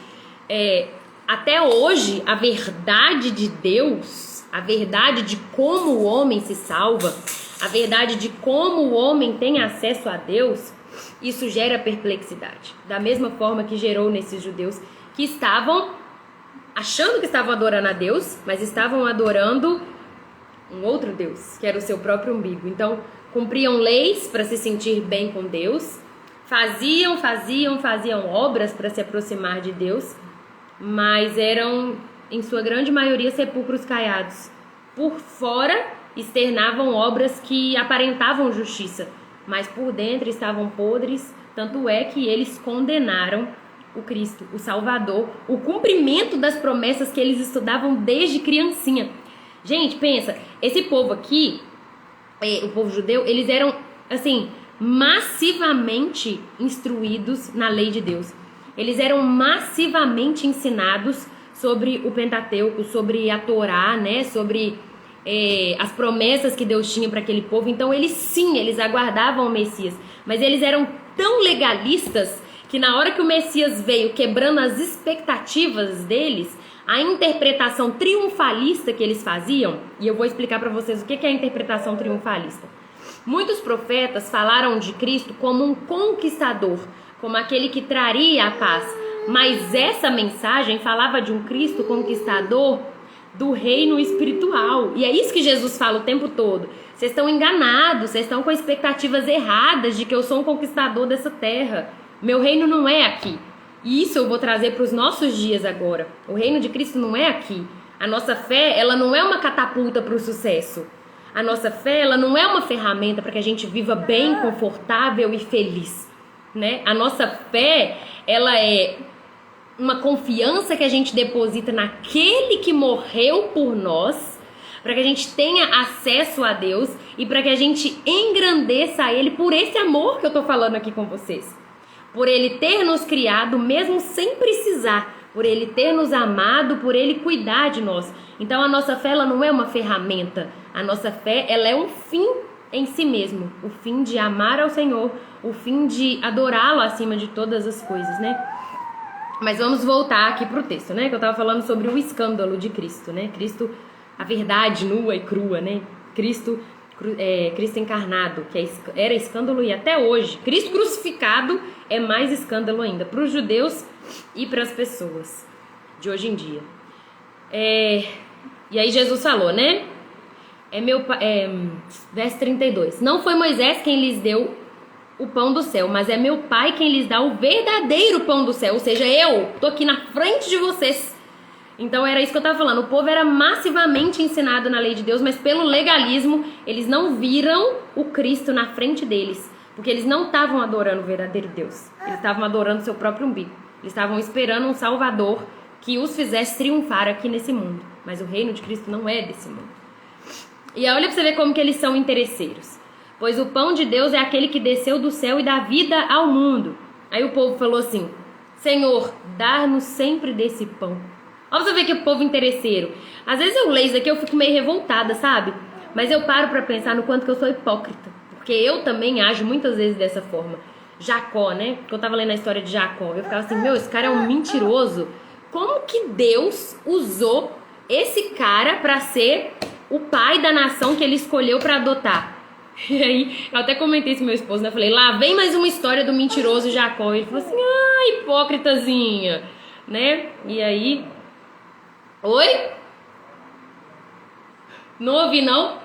até hoje a verdade de Deus, a verdade de como o homem se salva, a verdade de como o homem tem acesso a Deus, isso gera perplexidade. Da mesma forma que gerou nesses judeus que estavam achando que estavam adorando a Deus, mas estavam adorando um outro Deus, que era o seu próprio umbigo. Então, cumpriam leis para se sentir bem com Deus, faziam obras para se aproximar de Deus, mas eram, em sua grande maioria, sepulcros caiados. Por fora, externavam obras que aparentavam justiça, mas por dentro estavam podres, tanto é que eles condenaram o Cristo, o Salvador, o cumprimento das promessas que eles estudavam desde criancinha. Gente, pensa, esse povo aqui, o povo judeu, eles eram, assim, massivamente instruídos na lei de Deus. Eles eram massivamente ensinados sobre o Pentateuco, sobre a Torá, né, sobre as promessas que Deus tinha para aquele povo. Então eles aguardavam o Messias, mas eles eram tão legalistas que na hora que o Messias veio quebrando as expectativas deles, a interpretação triunfalista que eles faziam, e eu vou explicar para vocês o que é a interpretação triunfalista. Muitos profetas falaram de Cristo como um conquistador, como aquele que traria a paz, mas essa mensagem falava de um Cristo conquistador do reino espiritual. E é isso que Jesus fala o tempo todo. Vocês estão enganados, vocês estão com expectativas erradas de que eu sou um conquistador dessa terra. Meu reino não é aqui. E isso eu vou trazer para os nossos dias agora. O reino de Cristo não é aqui. A nossa fé, ela não é uma catapulta para o sucesso. A nossa fé, ela não é uma ferramenta para que a gente viva bem, confortável e feliz, né? A nossa fé, ela é uma confiança que a gente deposita naquele que morreu por nós, para que a gente tenha acesso a Deus e para que a gente engrandeça a Ele por esse amor que eu tô falando aqui com vocês. Por Ele ter nos criado mesmo sem precisar, por Ele ter nos amado, por Ele cuidar de nós. Então a nossa fé, ela não é uma ferramenta. A nossa fé, ela é um fim em si mesmo. O fim de amar ao Senhor, o fim de adorá-lo acima de todas as coisas, né? Mas vamos voltar aqui pro texto, né? Que eu tava falando sobre o escândalo de Cristo, né? Cristo, a verdade nua e crua, né? Cristo encarnado, que era escândalo e até hoje. Cristo crucificado é mais escândalo ainda para os judeus e para as pessoas de hoje em dia. E aí Jesus falou, né? Verso 32. Não foi Moisés quem lhes deu o pão do céu, mas é meu Pai quem lhes dá o verdadeiro pão do céu. Ou seja, eu tô aqui na frente de vocês. Então era isso que eu tava falando. O povo era massivamente ensinado na lei de Deus, mas pelo legalismo eles não viram o Cristo na frente deles, porque eles não estavam adorando o verdadeiro Deus. Eles estavam adorando seu próprio umbigo. Eles estavam esperando um Salvador que os fizesse triunfar aqui nesse mundo. Mas o reino de Cristo não é desse mundo. E aí olha pra você ver como que eles são interesseiros. Pois o pão de Deus é aquele que desceu do céu e dá vida ao mundo. Aí o povo falou assim: Senhor, dá-nos sempre desse pão. Olha pra você ver que o povo interesseiro. Às vezes eu leio isso aqui, eu fico meio revoltada, sabe? Mas eu paro pra pensar no quanto que eu sou hipócrita. Porque eu também ajo muitas vezes dessa forma. Jacó, né? Porque eu tava lendo a história de Jacó. Eu ficava assim, esse cara é um mentiroso. Como que Deus usou esse cara pra ser o pai da nação que ele escolheu pra adotar? E aí, eu até comentei isso com meu esposo, né? Eu falei, lá vem mais uma história do mentiroso Jacó. Ele falou assim, hipócritazinha, né? E aí... Oi? Não ouvi, não?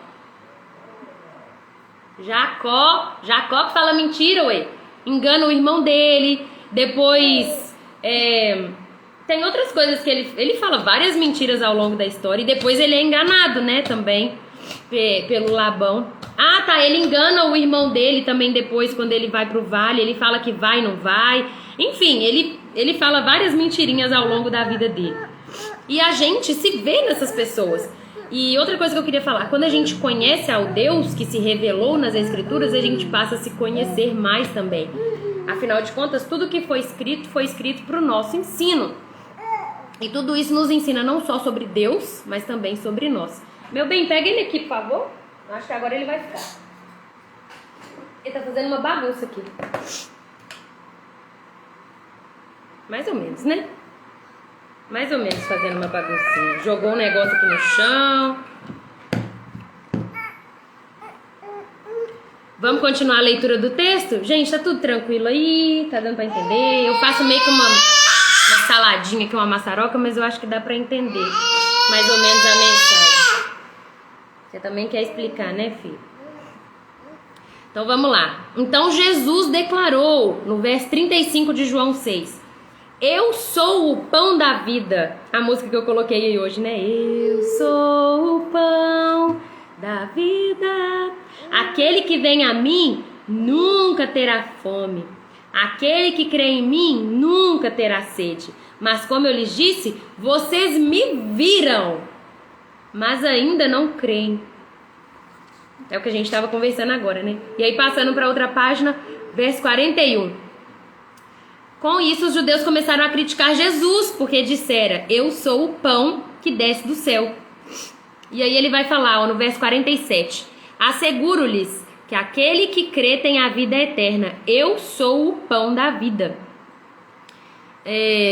Jacó que fala mentira, ué. Engana o irmão dele. Depois, tem outras coisas que ele fala várias mentiras ao longo da história. E depois ele é enganado, né, também, pelo Labão. Ah, tá, ele engana o irmão dele também depois, quando ele vai pro vale. Ele fala que vai e não vai. Enfim, ele fala várias mentirinhas ao longo da vida dele. E a gente se vê nessas pessoas. E outra coisa que eu queria falar, quando a gente conhece ao Deus que se revelou nas Escrituras, a gente passa a se conhecer mais também. Afinal de contas, tudo que foi escrito para o nosso ensino. E tudo isso nos ensina não só sobre Deus, mas também sobre nós. Meu bem, pega ele aqui, por favor. Acho que agora ele vai ficar. Ele tá fazendo uma bagunça aqui. Mais ou menos, né? Mais ou menos fazendo uma baguncinha. Jogou um negócio aqui no chão. Vamos continuar a leitura do texto? Gente, tá tudo tranquilo aí? Tá dando pra entender? Eu faço meio que uma saladinha aqui, uma maçaroca, mas eu acho que dá pra entender mais ou menos a mensagem. Você também quer explicar, né, filho? Então vamos lá. Então Jesus declarou, no verso 35 de João 6... Eu sou o pão da vida. A música que eu coloquei aí hoje, né? Eu sou o pão da vida. Aquele que vem a mim nunca terá fome. Aquele que crê em mim nunca terá sede. Mas como eu lhes disse, vocês me viram, mas ainda não creem. É o que a gente estava conversando agora, né? E aí passando para outra página, verso 41. Com isso, os judeus começaram a criticar Jesus, porque dissera, eu sou o pão que desce do céu. E aí ele vai falar, no verso 47, asseguro-lhes que aquele que crê tem a vida eterna. Eu sou o pão da vida.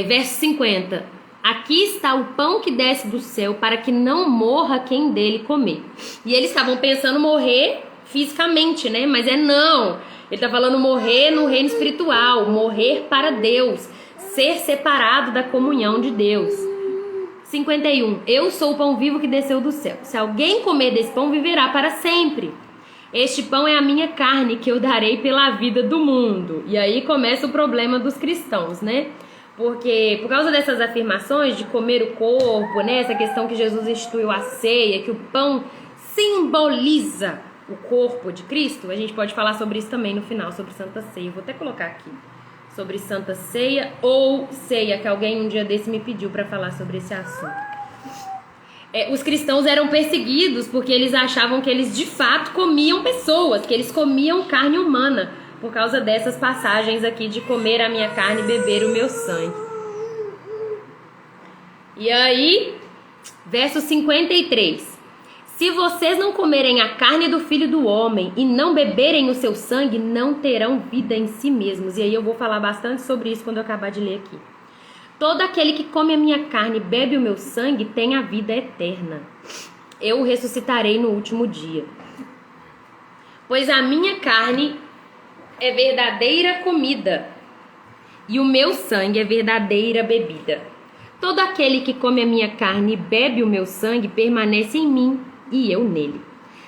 Verso 50, aqui está o pão que desce do céu, para que não morra quem dele comer. E eles estavam pensando morrer fisicamente, né? Mas não. Ele está falando morrer no reino espiritual, morrer para Deus, ser separado da comunhão de Deus. 51. Eu sou o pão vivo que desceu do céu. Se alguém comer desse pão, viverá para sempre. Este pão é a minha carne que eu darei pela vida do mundo. E aí começa o problema dos cristãos, né? Porque por causa dessas afirmações de comer o corpo, né? Essa questão que Jesus instituiu a ceia, que o pão simboliza o corpo de Cristo, a gente pode falar sobre isso também no final, sobre Santa Ceia. Vou até colocar aqui, sobre Santa Ceia ou ceia, que alguém um dia desse me pediu para falar sobre esse assunto. Os cristãos eram perseguidos porque eles achavam que eles de fato comiam pessoas, que eles comiam carne humana, por causa dessas passagens aqui de comer a minha carne e beber o meu sangue. E aí, verso 53. Se vocês não comerem a carne do Filho do Homem e não beberem o seu sangue, não terão vida em si mesmos. E aí eu vou falar bastante sobre isso quando eu acabar de ler aqui. Todo aquele que come a minha carne e bebe o meu sangue tem a vida eterna. Eu o ressuscitarei no último dia. Pois a minha carne é verdadeira comida e o meu sangue é verdadeira bebida. Todo aquele que come a minha carne e bebe o meu sangue permanece em mim e eu nele.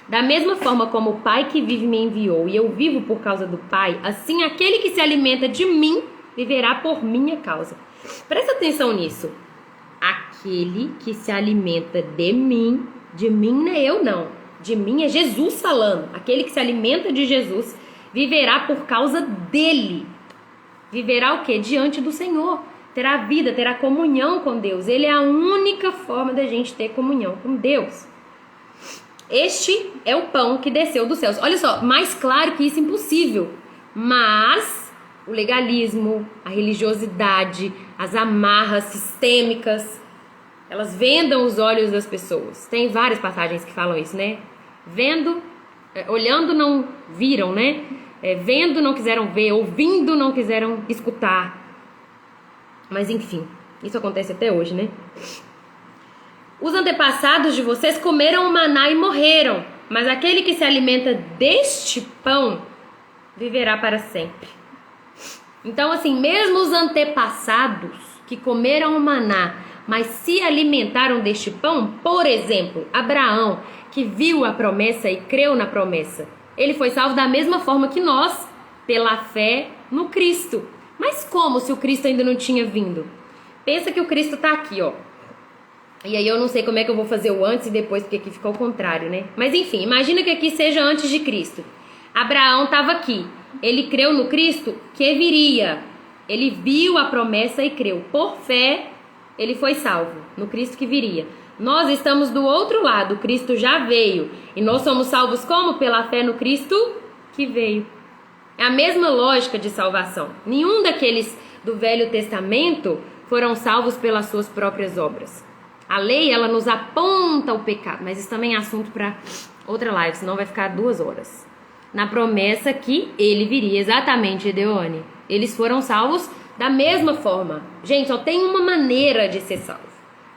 Da mesma forma como o Pai que vive me enviou e eu vivo por causa do Pai, assim aquele que se alimenta de mim viverá por minha causa. Presta atenção nisso. Aquele que se alimenta de mim não é eu não, de mim é Jesus falando. Aquele que se alimenta de Jesus viverá por causa dele. Viverá o quê? Diante do Senhor. Terá vida, terá comunhão com Deus. Ele é a única forma da gente ter comunhão com Deus. Este é o pão que desceu dos céus. Olha só, mais claro que isso é impossível. Mas o legalismo, a religiosidade, as amarras sistêmicas, elas vendam os olhos das pessoas. Tem várias passagens que falam isso, né? Olhando não viram, né? Vendo não quiseram ver, ouvindo não quiseram escutar. Mas enfim, isso acontece até hoje, né? Os antepassados de vocês comeram o maná e morreram, mas aquele que se alimenta deste pão viverá para sempre. Então, assim, mesmo os antepassados que comeram o maná, mas se alimentaram deste pão, por exemplo, Abraão, que viu a promessa e creu na promessa, ele foi salvo da mesma forma que nós, pela fé no Cristo. Mas como se o Cristo ainda não tinha vindo? Pensa que o Cristo está aqui, ó. E aí eu não sei como é que eu vou fazer o antes e depois, porque aqui ficou o contrário, né? Mas enfim, imagina que aqui seja antes de Cristo. Abraão estava aqui. Ele creu no Cristo que viria. Ele viu a promessa e creu. Por fé, ele foi salvo no Cristo que viria. Nós estamos do outro lado. Cristo já veio. E nós somos salvos como? Pela fé no Cristo que veio. É a mesma lógica de salvação. Nenhum daqueles do Velho Testamento foram salvos pelas suas próprias obras. A lei, ela nos aponta o pecado, mas isso também é assunto para outra live, senão vai ficar 2 horas. Na promessa que ele viria, exatamente, Edeone. Eles foram salvos da mesma forma. Gente, só tem uma maneira de ser salvo.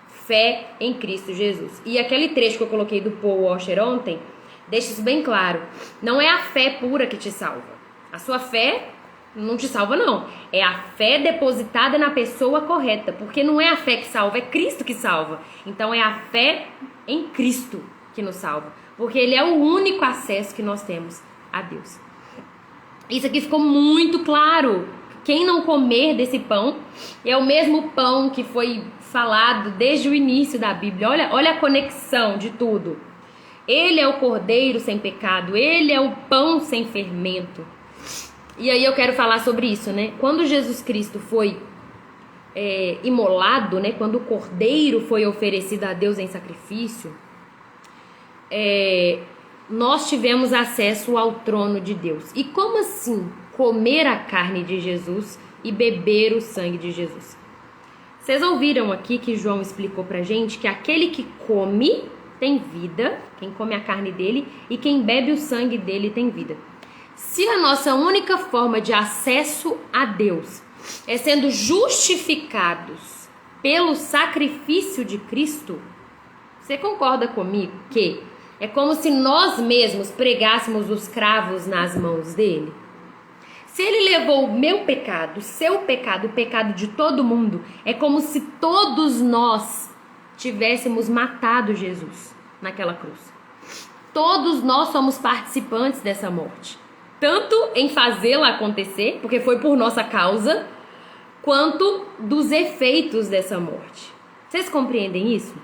Fé em Cristo Jesus. E aquele trecho que eu coloquei do Paul Washer ontem, deixa isso bem claro. Não é a fé pura que te salva. A sua fé não te salva, não. É a fé depositada na pessoa correta. Porque não é a fé que salva, é Cristo que salva. Então é a fé em Cristo que nos salva. Porque Ele é o único acesso que nós temos a Deus. Isso aqui ficou muito claro quem não comer desse pão é o mesmo pão que foi falado desde o início da Bíblia. Olha a conexão de tudo. Ele é o cordeiro sem pecado, ele é o pão sem fermento. E aí eu quero falar sobre isso, né? Quando Jesus Cristo foi imolado, né? Quando o cordeiro foi oferecido a Deus em sacrifício, nós tivemos acesso ao trono de Deus. E como assim comer a carne de Jesus e beber o sangue de Jesus? Vocês ouviram aqui que João explicou pra gente que aquele que come tem vida, quem come a carne dele, e quem bebe o sangue dele tem vida. Se a nossa única forma de acesso a Deus é sendo justificados pelo sacrifício de Cristo, você concorda comigo que é como se nós mesmos pregássemos os cravos nas mãos dele? Se ele levou o meu pecado, o seu pecado, o pecado de todo mundo, é como se todos nós tivéssemos matado Jesus naquela cruz. Todos nós somos participantes dessa morte. Tanto em fazê-la acontecer, porque foi por nossa causa, quanto dos efeitos dessa morte. Vocês compreendem isso?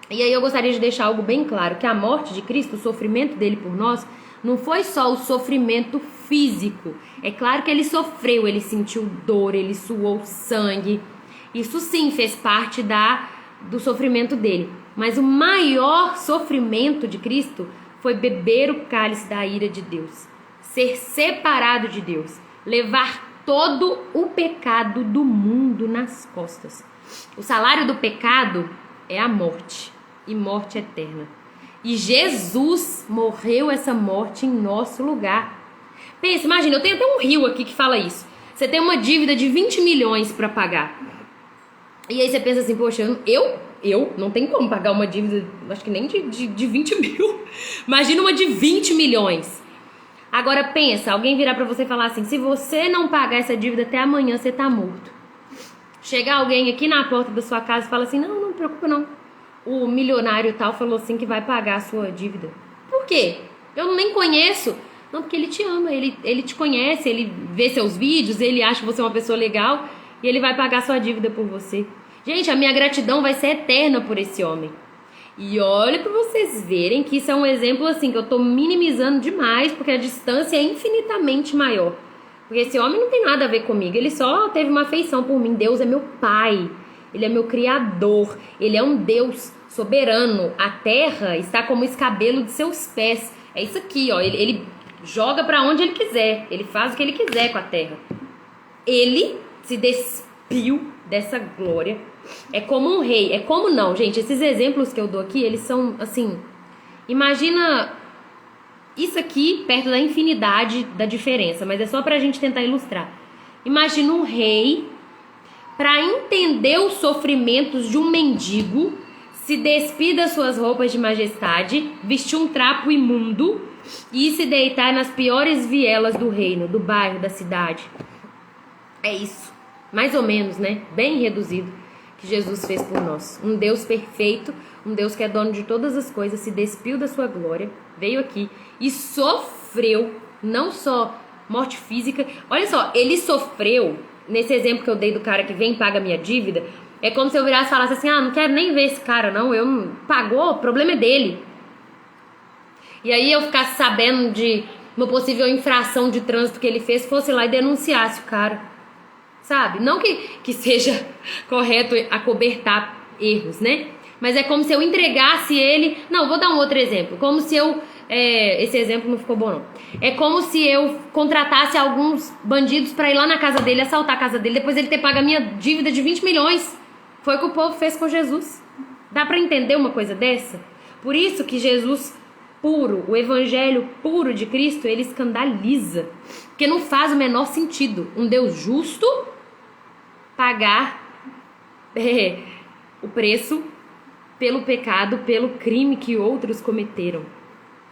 E aí eu gostaria de deixar algo bem claro, que a morte de Cristo, o sofrimento dele por nós, não foi só o sofrimento físico. É claro que ele sofreu, ele sentiu dor, ele suou sangue. Isso sim fez parte do sofrimento dele. Mas o maior sofrimento de Cristo foi beber o cálice da ira de Deus, ser separado de Deus, levar todo o pecado do mundo nas costas. O salário do pecado é a morte, e morte eterna. E Jesus morreu essa morte em nosso lugar. Pensa, imagina, eu tenho até um rio aqui que fala isso. Você tem uma dívida de 20 milhões para pagar. E aí você pensa assim, poxa, eu não tenho como pagar uma dívida, acho que nem de 20 mil. Imagina uma de 20 milhões. Agora pensa, alguém virar pra você e falar assim, se você não pagar essa dívida até amanhã, você tá morto. Chegar alguém aqui na porta da sua casa e fala assim, não me preocupa não. O milionário tal falou assim que vai pagar a sua dívida. Por quê? Eu nem conheço. Não, porque ele te ama, ele te conhece, ele vê seus vídeos, ele acha você uma pessoa legal e ele vai pagar sua dívida por você. Gente, a minha gratidão vai ser eterna por esse homem. E olha pra vocês verem que isso é um exemplo assim, que eu tô minimizando demais, porque a distância é infinitamente maior. Porque esse homem não tem nada a ver comigo, ele só teve uma afeição por mim. Deus é meu pai, ele é meu criador, ele é um Deus soberano. A terra está como o escabelo de seus pés. É isso aqui, ó, ele joga pra onde ele quiser, ele faz o que ele quiser com a terra. Ele se despiu dessa glória. É como um rei, é como não, gente, esses exemplos que eu dou aqui, eles são assim, imagina isso aqui perto da infinidade da diferença, mas é só pra gente tentar ilustrar. Imagina um rei, pra entender os sofrimentos de um mendigo, se despir das suas roupas de majestade, vestir um trapo imundo e se deitar nas piores vielas do reino, do bairro, da cidade. É isso, mais ou menos, né? Bem reduzido. Que Jesus fez por nós. Um Deus perfeito, um Deus que é dono de todas as coisas, se despiu da sua glória, veio aqui e sofreu, não só morte física, olha só, ele sofreu, nesse exemplo que eu dei do cara que vem e paga minha dívida, é como se eu virasse e falasse assim, não quero nem ver esse cara não, pagou, o problema é dele. E aí eu ficasse sabendo de uma possível infração de trânsito que ele fez, fosse lá e denunciasse o cara. Sabe? Não que seja correto acobertar erros, né? Mas é como se eu entregasse ele... Não, vou dar um outro exemplo. Como se eu... esse exemplo não ficou bom, não. É como se eu contratasse alguns bandidos pra ir lá na casa dele, assaltar a casa dele, depois ele ter pago a minha dívida de 20 milhões. Foi o que o povo fez com Jesus. Dá pra entender uma coisa dessa? Por isso que Jesus puro, o evangelho puro de Cristo, ele escandaliza. Porque não faz o menor sentido um Deus justo pagar o preço pelo pecado, pelo crime que outros cometeram.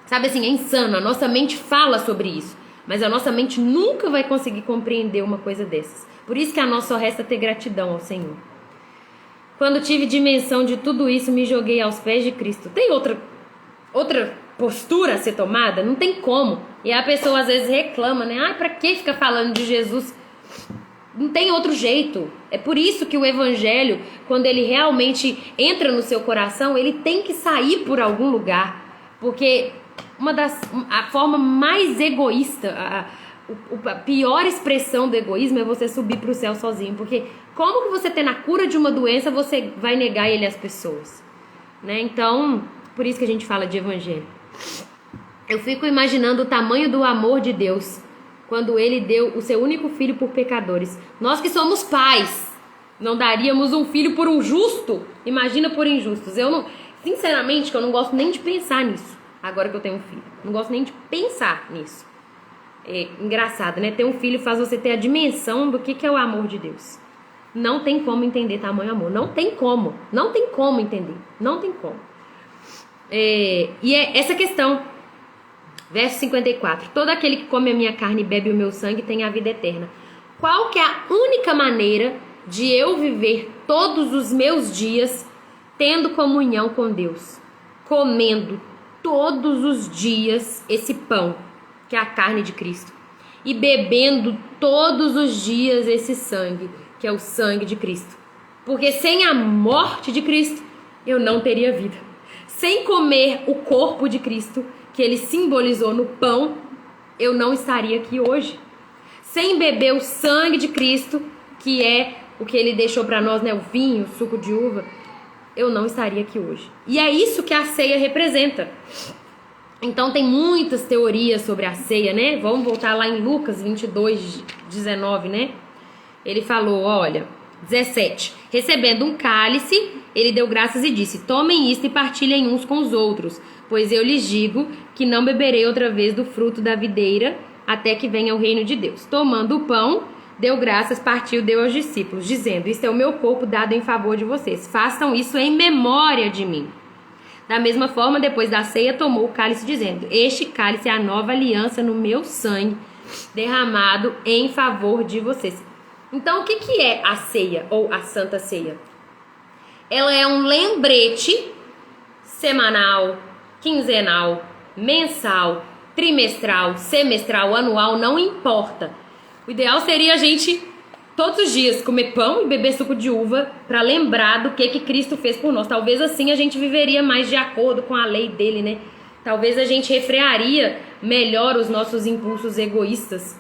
Sabe assim, é insano. A nossa mente fala sobre isso, mas a nossa mente nunca vai conseguir compreender uma coisa dessas. Por isso que a nós só resta ter gratidão ao Senhor. Quando tive dimensão de tudo isso, me joguei aos pés de Cristo. Tem outra postura a ser tomada? Não tem como. E a pessoa às vezes reclama, né? Pra que fica falando de Jesus? Não tem outro jeito. É por isso que o evangelho, quando ele realmente entra no seu coração, ele tem que sair por algum lugar. Porque a forma mais egoísta, a pior expressão do egoísmo é você subir para o céu sozinho. Porque como que você tendo a cura de uma doença, você vai negar ele às pessoas? Né? Então, por isso que a gente fala de evangelho. Eu fico imaginando o tamanho do amor de Deus quando ele deu o seu único filho por pecadores. Nós que somos pais, não daríamos um filho por um justo? Imagina por injustos. Sinceramente, eu não gosto nem de pensar nisso, agora que eu tenho um filho. Não gosto nem de pensar nisso. É engraçado, né? Ter um filho faz você ter a dimensão do que é o amor de Deus. Não tem como entender tamanho amor. Não tem como. Não tem como entender. Não tem como. E é essa questão. Verso 54. Todo aquele que come a minha carne e bebe o meu sangue tem a vida eterna. Qual que é a única maneira de eu viver todos os meus dias tendo comunhão com Deus? Comendo todos os dias esse pão, que é a carne de Cristo. E bebendo todos os dias esse sangue, que é o sangue de Cristo. Porque sem a morte de Cristo, eu não teria vida. Sem comer o corpo de Cristo, que ele simbolizou no pão, eu não estaria aqui hoje. Sem beber o sangue de Cristo, que é o que ele deixou para nós, né, o vinho, o suco de uva, eu não estaria aqui hoje. E é isso que a ceia representa. Então tem muitas teorias sobre a ceia, né? Vamos voltar lá em Lucas 22, 19, né? Ele falou, olha, 17. Recebendo um cálice, ele deu graças e disse: tomem isto e partilhem uns com os outros, pois eu lhes digo que não beberei outra vez do fruto da videira até que venha o reino de Deus. Tomando o pão, deu graças, partiu, deu aos discípulos, dizendo: isto é o meu corpo dado em favor de vocês. Façam isso em memória de mim. Da mesma forma, depois da ceia, tomou o cálice, dizendo: este cálice é a nova aliança no meu sangue, derramado em favor de vocês. Então, o que é a ceia ou a Santa Ceia? Ela é um lembrete semanal, quinzenal, mensal, trimestral, semestral, anual, não importa. O ideal seria a gente, todos os dias, comer pão e beber suco de uva para lembrar do que Cristo fez por nós. Talvez assim a gente viveria mais de acordo com a lei dele, né? Talvez a gente refrearia melhor os nossos impulsos egoístas.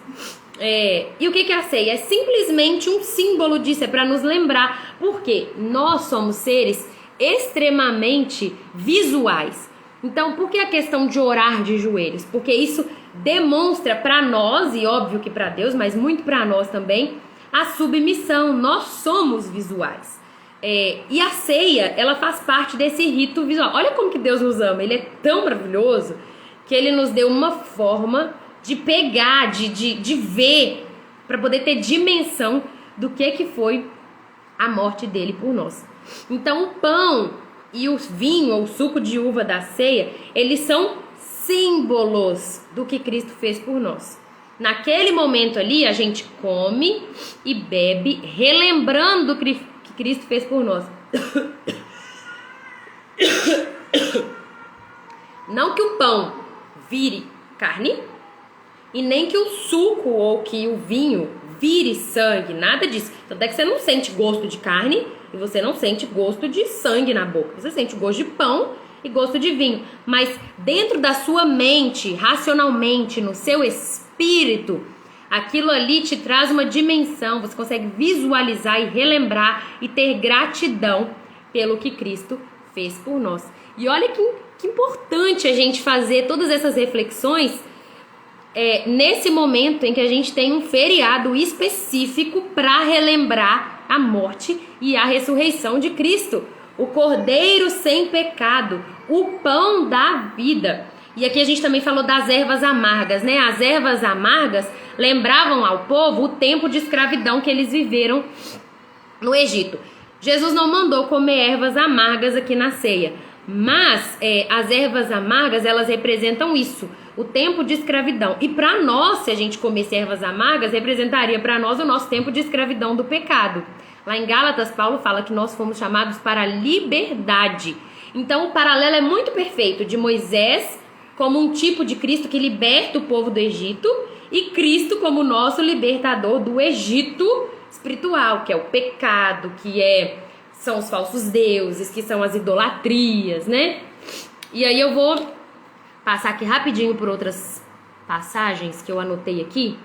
E o que é a ceia? É simplesmente um símbolo disso, é para nos lembrar, porque nós somos seres extremamente visuais. Então, por que a questão de orar de joelhos? Porque isso demonstra para nós, e óbvio que para Deus, mas muito para nós também, a submissão. Nós somos visuais. E a ceia, ela faz parte desse rito visual. Olha como que Deus nos ama, ele é tão maravilhoso que ele nos deu uma forma de pegar, de ver, para poder ter dimensão do que foi a morte dele por nós. Então o pão e o vinho ou o suco de uva da ceia, eles são símbolos do que Cristo fez por nós. Naquele momento ali a gente come e bebe, relembrando o que Cristo fez por nós. Não que o pão vire carne, e nem que o suco ou que o vinho vire sangue, nada disso. Tanto é que você não sente gosto de carne e você não sente gosto de sangue na boca. Você sente gosto de pão e gosto de vinho. Mas dentro da sua mente, racionalmente, no seu espírito, aquilo ali te traz uma dimensão. Você consegue visualizar e relembrar e ter gratidão pelo que Cristo fez por nós. E olha que importante a gente fazer todas essas reflexões nesse momento em que a gente tem um feriado específico para relembrar a morte e a ressurreição de Cristo, o Cordeiro sem pecado, o pão da vida. E aqui a gente também falou das ervas amargas, né? As ervas amargas lembravam ao povo o tempo de escravidão que eles viveram no Egito. Jesus não mandou comer ervas amargas aqui na ceia, mas as ervas amargas, elas representam isso, o tempo de escravidão. E para nós, se a gente comesse ervas amargas, representaria para nós o nosso tempo de escravidão do pecado. Lá em Gálatas, Paulo fala que nós fomos chamados para a liberdade. Então o paralelo é muito perfeito de Moisés como um tipo de Cristo que liberta o povo do Egito e Cristo como nosso libertador do Egito espiritual, que é o pecado, são os falsos deuses, que são as idolatrias, né? E aí eu vou passar aqui rapidinho por outras passagens que eu anotei aqui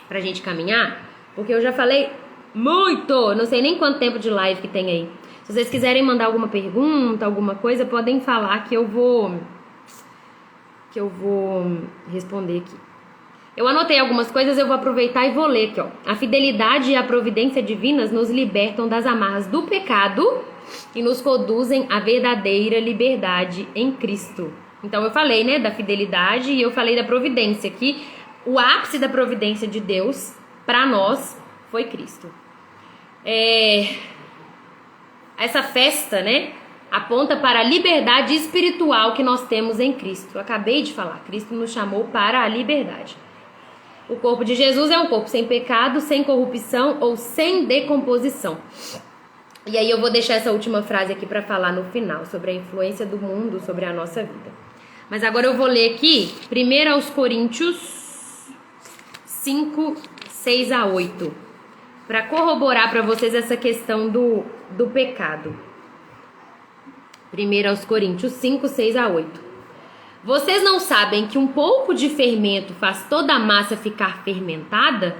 pra gente caminhar, porque eu já falei muito, não sei nem quanto tempo de live que tem aí. Se vocês quiserem mandar alguma pergunta, alguma coisa, podem falar que eu vou responder aqui. Eu anotei algumas coisas, eu vou aproveitar e vou ler aqui, ó. A fidelidade e a providência divinas nos libertam das amarras do pecado e nos conduzem à verdadeira liberdade em Cristo. Então eu falei, né, da fidelidade e eu falei da providência, que o ápice da providência de Deus para nós foi Cristo. Essa festa, né, aponta para a liberdade espiritual que nós temos em Cristo. Eu acabei de falar, Cristo nos chamou para a liberdade. O corpo de Jesus é um corpo sem pecado, sem corrupção ou sem decomposição. E aí eu vou deixar essa última frase aqui para falar no final, sobre a influência do mundo sobre a nossa vida. Mas agora eu vou ler aqui, 1 Coríntios 5, 6 a 8, para corroborar para vocês essa questão do pecado. 1 Coríntios 5, 6 a 8. Vocês não sabem que um pouco de fermento faz toda a massa ficar fermentada?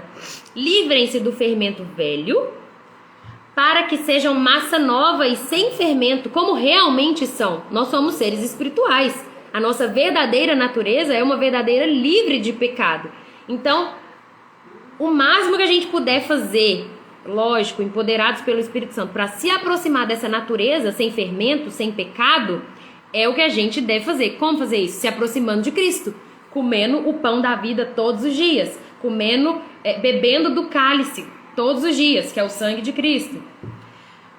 Livrem-se do fermento velho, para que sejam massa nova e sem fermento, como realmente são. Nós somos seres espirituais. A nossa verdadeira natureza é uma verdadeira livre de pecado. Então, o máximo que a gente puder fazer, lógico, empoderados pelo Espírito Santo, para se aproximar dessa natureza sem fermento, sem pecado, é o que a gente deve fazer. Como fazer isso? Se aproximando de Cristo, comendo o pão da vida todos os dias, bebendo do cálice todos os dias, que é o sangue de Cristo.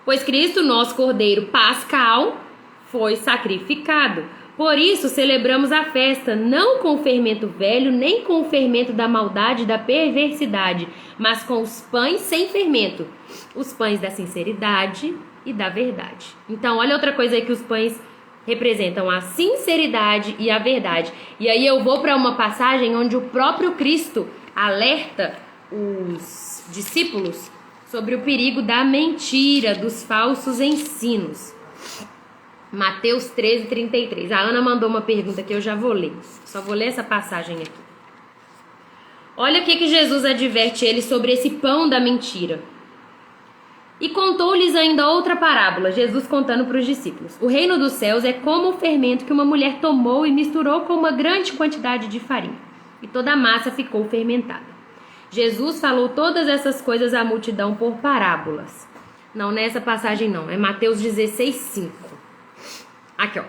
Pois Cristo, nosso Cordeiro Pascal, foi sacrificado. Por isso celebramos a festa, não com o fermento velho, nem com o fermento da maldade e da perversidade, mas com os pães sem fermento, os pães da sinceridade e da verdade. Então, olha outra coisa aí que os pães representam: a sinceridade e a verdade. E aí eu vou para uma passagem onde o próprio Cristo alerta os discípulos sobre o perigo da mentira, dos falsos ensinos. Mateus 13, 33. A Ana mandou uma pergunta que eu já vou ler. Só vou ler essa passagem aqui. Olha o que Jesus adverte eles sobre esse pão da mentira. E contou-lhes ainda outra parábola, Jesus contando para os discípulos. O reino dos céus é como o fermento que uma mulher tomou e misturou com uma grande quantidade de farinha. E toda a massa ficou fermentada. Jesus falou todas essas coisas à multidão por parábolas. Não, nessa passagem não. É Mateus 16, 5. Aqui, ó.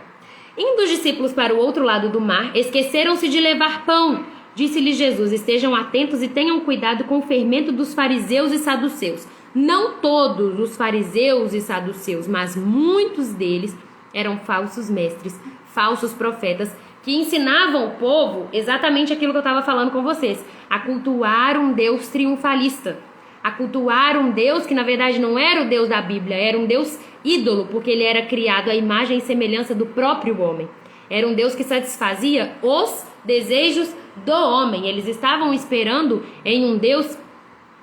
Indo os discípulos para o outro lado do mar, esqueceram-se de levar pão. Disse-lhes Jesus: estejam atentos e tenham cuidado com o fermento dos fariseus e saduceus. Não todos os fariseus e saduceus, mas muitos deles eram falsos mestres, falsos profetas, que ensinavam o povo exatamente aquilo que eu estava falando com vocês, a cultuar um Deus triunfalista, a cultuar um Deus que na verdade não era o Deus da Bíblia, era um Deus ídolo, porque ele era criado à imagem e semelhança do próprio homem. Era um Deus que satisfazia os desejos do homem. Eles estavam esperando em um Deus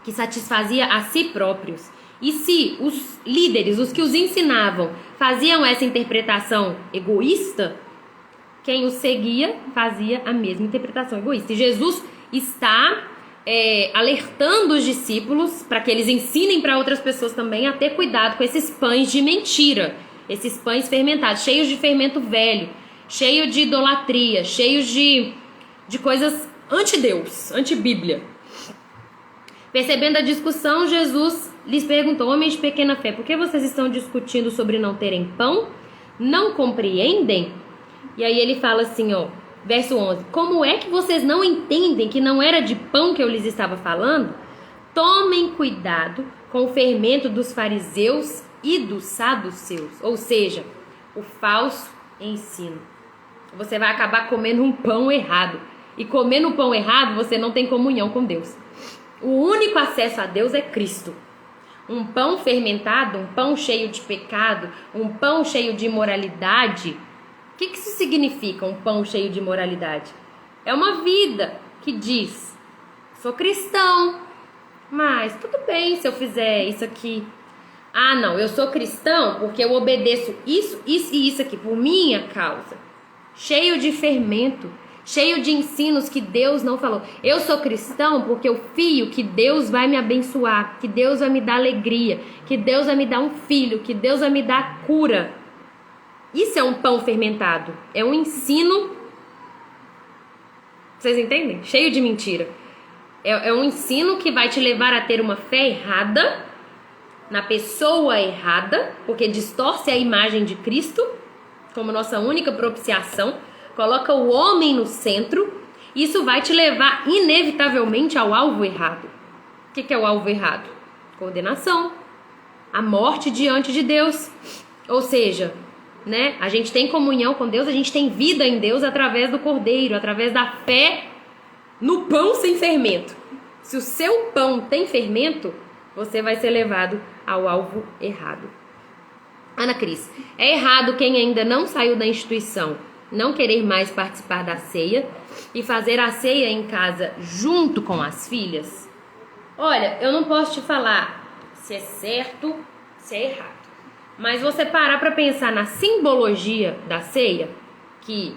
que satisfazia a si próprios. E se os líderes, os que os ensinavam, faziam essa interpretação egoísta, quem os seguia fazia a mesma interpretação egoísta. E Jesus está alertando os discípulos para que eles ensinem para outras pessoas também a ter cuidado com esses pães de mentira, esses pães fermentados, cheios de fermento velho, cheios de idolatria, cheios de coisas anti-Deus, anti-Bíblia. Percebendo a discussão, Jesus lhes perguntou: homens de pequena fé, por que vocês estão discutindo sobre não terem pão? Não compreendem? E aí ele fala assim, ó, verso 11: como é que vocês não entendem que não era de pão que eu lhes estava falando? Tomem cuidado com o fermento dos fariseus e dos saduceus, ou seja, o falso ensino. Você vai acabar comendo um pão errado. E comendo um pão errado, você não tem comunhão com Deus. O único acesso a Deus é Cristo. Um pão fermentado, um pão cheio de pecado, um pão cheio de imoralidade. O que isso significa, um pão cheio de imoralidade? É uma vida que diz: sou cristão, Mas tudo bem se eu fizer isso aqui. Ah, não, eu sou cristão porque eu obedeço isso e isso aqui por minha causa. Cheio de fermento, cheio de ensinos que Deus não falou. Eu sou cristão porque eu fio que Deus vai me abençoar, que Deus vai me dar alegria, que Deus vai me dar um filho, que Deus vai me dar cura. Isso é um pão fermentado. É um ensino. Vocês entendem? Cheio de mentira. É um ensino que vai te levar a ter uma fé errada, na pessoa errada, porque distorce a imagem de Cristo como nossa única propiciação, coloca o homem no centro. Isso vai te levar inevitavelmente ao alvo errado. O que é o alvo errado? Condenação, a morte diante de Deus. Ou seja, né, a gente tem comunhão com Deus, a gente tem vida em Deus através do Cordeiro, através da fé no pão sem fermento. Se o seu pão tem fermento, você vai ser levado ao alvo errado. Ana Cris, é errado quem ainda não saiu da instituição não querer mais participar da ceia e fazer a ceia em casa junto com as filhas? Olha, eu não posso te falar se é certo, se é errado. Mas você parar para pensar na simbologia da ceia, que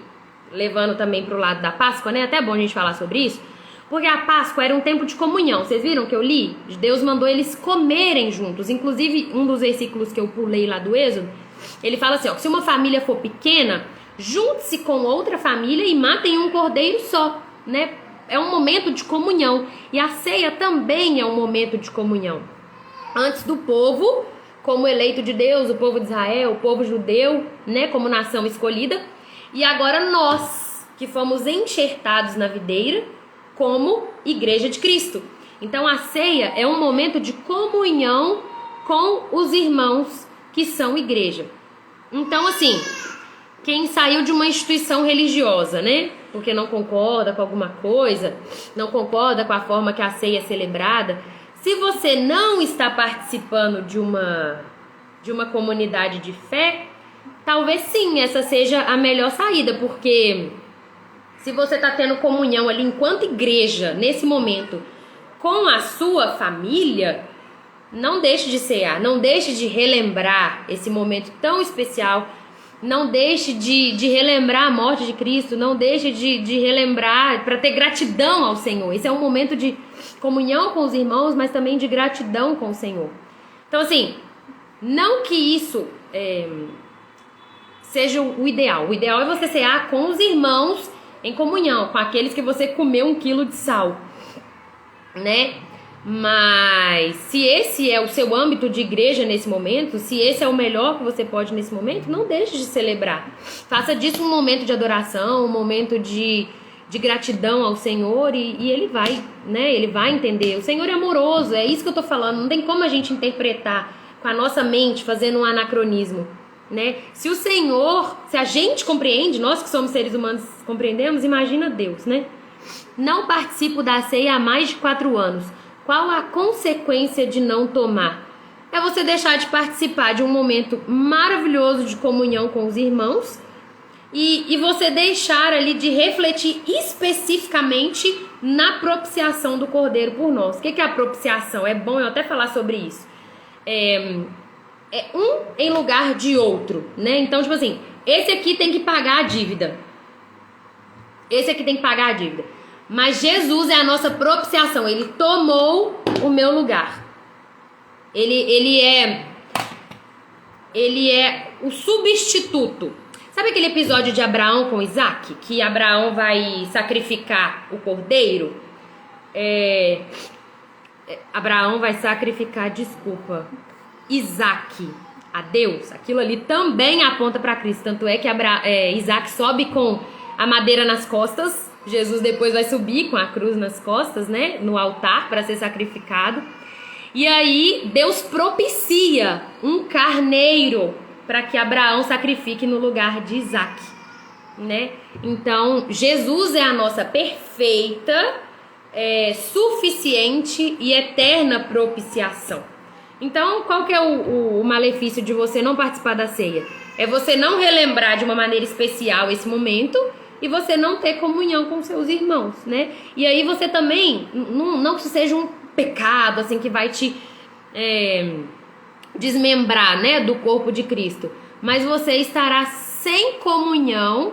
levando também para o lado da Páscoa, né? Até é bom a gente falar sobre isso, porque a Páscoa era um tempo de comunhão. Vocês viram que eu li? Deus mandou eles comerem juntos. Inclusive, um dos versículos que eu pulei lá do Êxodo, ele fala assim, ó, que se uma família for pequena, junte-se com outra família e matem um cordeiro só, né? É um momento de comunhão. E a ceia também é um momento de comunhão. Antes do povo, como eleito de Deus, o povo de Israel, o povo judeu, né, como nação escolhida. E agora nós, que fomos enxertados na videira, como igreja de Cristo. Então a ceia é um momento de comunhão com os irmãos que são igreja. Então assim, quem saiu de uma instituição religiosa, né, porque não concorda com alguma coisa, não concorda com a forma que a ceia é celebrada, se você não está participando de uma comunidade de fé, talvez sim, essa seja a melhor saída, porque se você está tendo comunhão ali enquanto igreja, nesse momento, com a sua família, não deixe de cear, não deixe de relembrar esse momento tão especial, não deixe de relembrar a morte de Cristo, não deixe de relembrar para ter gratidão ao Senhor. Esse é um momento de comunhão com os irmãos, mas também de gratidão com o Senhor. Então assim, não que isso seja o ideal. O ideal é você cear com os irmãos em comunhão, com aqueles que você comeu 1 quilo de sal, né? Mas se esse é o seu âmbito de igreja nesse momento, se esse é o melhor que você pode nesse momento, não deixe de celebrar. Faça disso um momento de adoração, um momento de gratidão ao Senhor e Ele vai, né? Ele vai entender. O Senhor é amoroso, é isso que eu tô falando. Não tem como a gente interpretar com a nossa mente, fazendo um anacronismo, né? Se o Senhor, se a gente compreende, nós que somos seres humanos compreendemos, imagina Deus, né? Não participo da ceia há mais de 4 anos. Qual a consequência de não tomar? É você deixar de participar de um momento maravilhoso de comunhão com os irmãos e você deixar ali de refletir especificamente na propiciação do Cordeiro por nós. O que é a propiciação? É bom eu até falar sobre isso. É um em lugar de outro, né? Então, tipo assim, esse aqui tem que pagar a dívida. Esse aqui tem que pagar a dívida. Mas Jesus é a nossa propiciação. Ele tomou o meu lugar. Ele é o substituto. Sabe aquele episódio de Abraão com Isaac? Que Abraão vai sacrificar o cordeiro? Abraão vai sacrificar, Isaac a Deus. Aquilo ali também aponta para Cristo. Tanto é que Isaac sobe com a madeira nas costas. Jesus depois vai subir com a cruz nas costas, né, no altar para ser sacrificado. E aí Deus propicia um carneiro para que Abraão sacrifique no lugar de Isaac, né? Então Jesus é a nossa perfeita, suficiente e eterna propiciação. Então qual que é o malefício de você não participar da ceia? É você não relembrar de uma maneira especial esse momento e você não ter comunhão com seus irmãos, né? E aí você também, não que seja pecado, assim, que vai te desmembrar, né, do corpo de Cristo. Mas você estará sem comunhão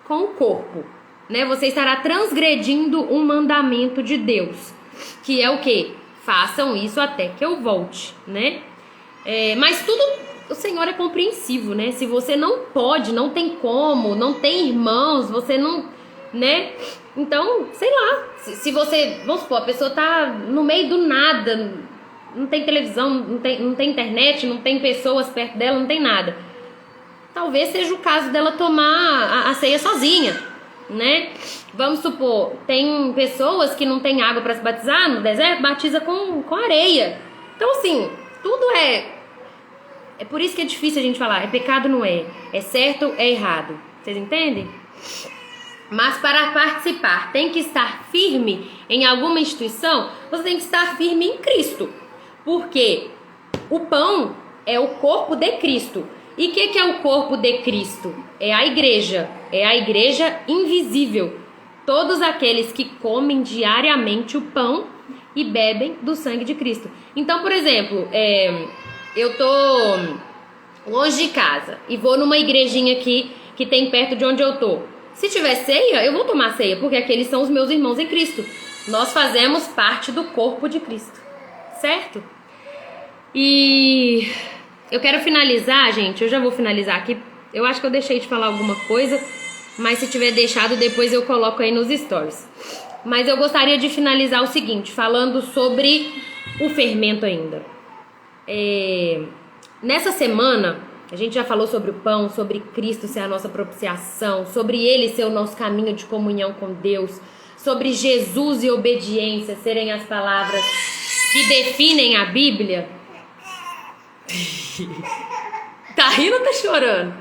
com o corpo, né? Você estará transgredindo um mandamento de Deus, que é o quê? Façam isso até que eu volte, né? Mas tudo, o Senhor é compreensivo, né? Se você não pode, não tem como, não tem irmãos, você não, né? Então, sei lá, se você, vamos supor, a pessoa tá no meio do nada, não tem televisão, não tem internet, não tem pessoas perto dela, não tem nada. Talvez seja o caso dela tomar a ceia sozinha, né? Vamos supor, tem pessoas que não tem água para se batizar no deserto, batiza com areia. Então, assim, tudo é por isso que é difícil a gente falar, é pecado, não é certo, é errado. Vocês entendem? Mas para participar, tem que estar firme em alguma instituição, você tem que estar firme em Cristo. Porque o pão é o corpo de Cristo. E o que é o corpo de Cristo? É a igreja invisível. Todos aqueles que comem diariamente o pão e bebem do sangue de Cristo. Então, por exemplo, eu tô longe de casa e vou numa igrejinha aqui que tem perto de onde eu tô. Se tiver ceia, eu vou tomar ceia, porque aqueles são os meus irmãos em Cristo. Nós fazemos parte do corpo de Cristo, certo? E eu quero finalizar, gente, eu já vou finalizar aqui. Eu acho que eu deixei de falar alguma coisa, mas se tiver deixado, depois eu coloco aí nos stories. Mas eu gostaria de finalizar o seguinte, falando sobre o fermento ainda. Nessa semana, a gente já falou sobre o pão, sobre Cristo ser a nossa propiciação, sobre Ele ser o nosso caminho de comunhão com Deus, sobre Jesus e obediência serem as palavras que definem a Bíblia. Tá rindo ou tá chorando?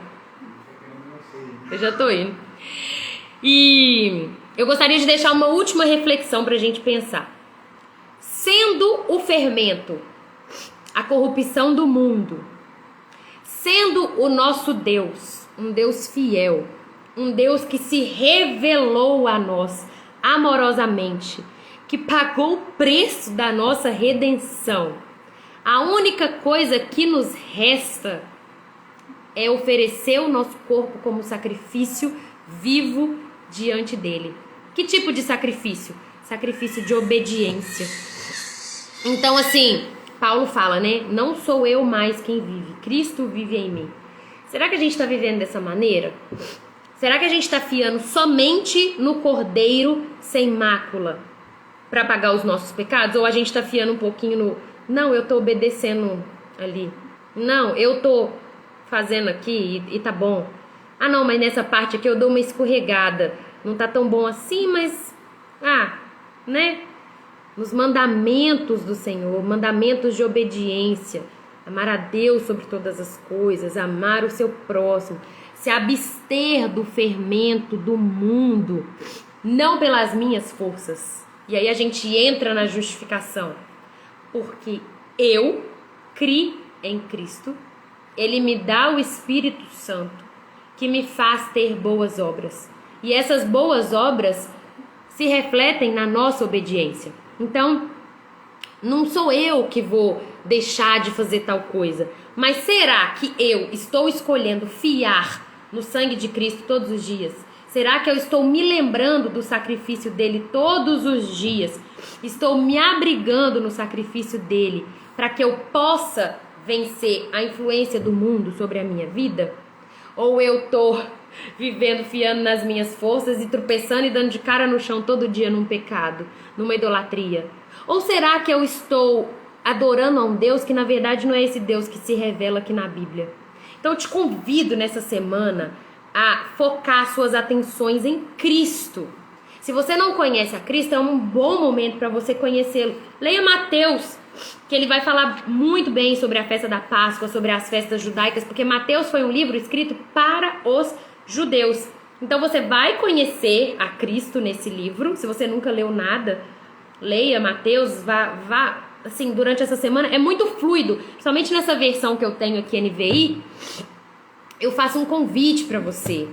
Eu já tô indo. E eu gostaria de deixar uma última reflexão pra gente pensar. Sendo o fermento a corrupção do mundo, sendo o nosso Deus um Deus fiel, um Deus que se revelou a nós amorosamente, que pagou o preço da nossa redenção, a única coisa que nos resta é oferecer o nosso corpo como sacrifício vivo diante dele. Que tipo de sacrifício? Sacrifício de obediência. Então, assim, Paulo fala, né? Não sou eu mais quem vive, Cristo vive em mim. Será que a gente está vivendo dessa maneira? Será que a gente está fiando somente no Cordeiro sem mácula para pagar os nossos pecados? Ou a gente está fiando um pouquinho no... Não, eu tô obedecendo ali. Não, eu tô fazendo aqui e tá bom. Ah, não, mas nessa parte aqui eu dou uma escorregada. Não tá tão bom assim, mas... né? Nos mandamentos do Senhor, mandamentos de obediência. Amar a Deus sobre todas as coisas, amar o seu próximo. Se abster do fermento do mundo, não pelas minhas forças. E aí a gente entra na justificação. Porque eu criei em Cristo, Ele me dá o Espírito Santo, que me faz ter boas obras. E essas boas obras se refletem na nossa obediência. Então, não sou eu que vou deixar de fazer tal coisa. Mas será que eu estou escolhendo fiar no sangue de Cristo todos os dias? Será que eu estou me lembrando do sacrifício dele todos os dias? Estou me abrigando no sacrifício dele para que eu possa vencer a influência do mundo sobre a minha vida? Ou eu estou vivendo, fiando nas minhas forças e tropeçando e dando de cara no chão todo dia num pecado, numa idolatria? Ou será que eu estou adorando a um Deus que na verdade não é esse Deus que se revela aqui na Bíblia? Então eu te convido nessa semana a focar suas atenções em Cristo. Se você não conhece a Cristo, é um bom momento para você conhecê-lo. Leia Mateus, que ele vai falar muito bem sobre a festa da Páscoa, sobre as festas judaicas, porque Mateus foi um livro escrito para os judeus. Então você vai conhecer a Cristo nesse livro. Se você nunca leu nada, leia Mateus, vá assim, durante essa semana. É muito fluido, principalmente nessa versão que eu tenho aqui, NVI. Eu faço um convite para você.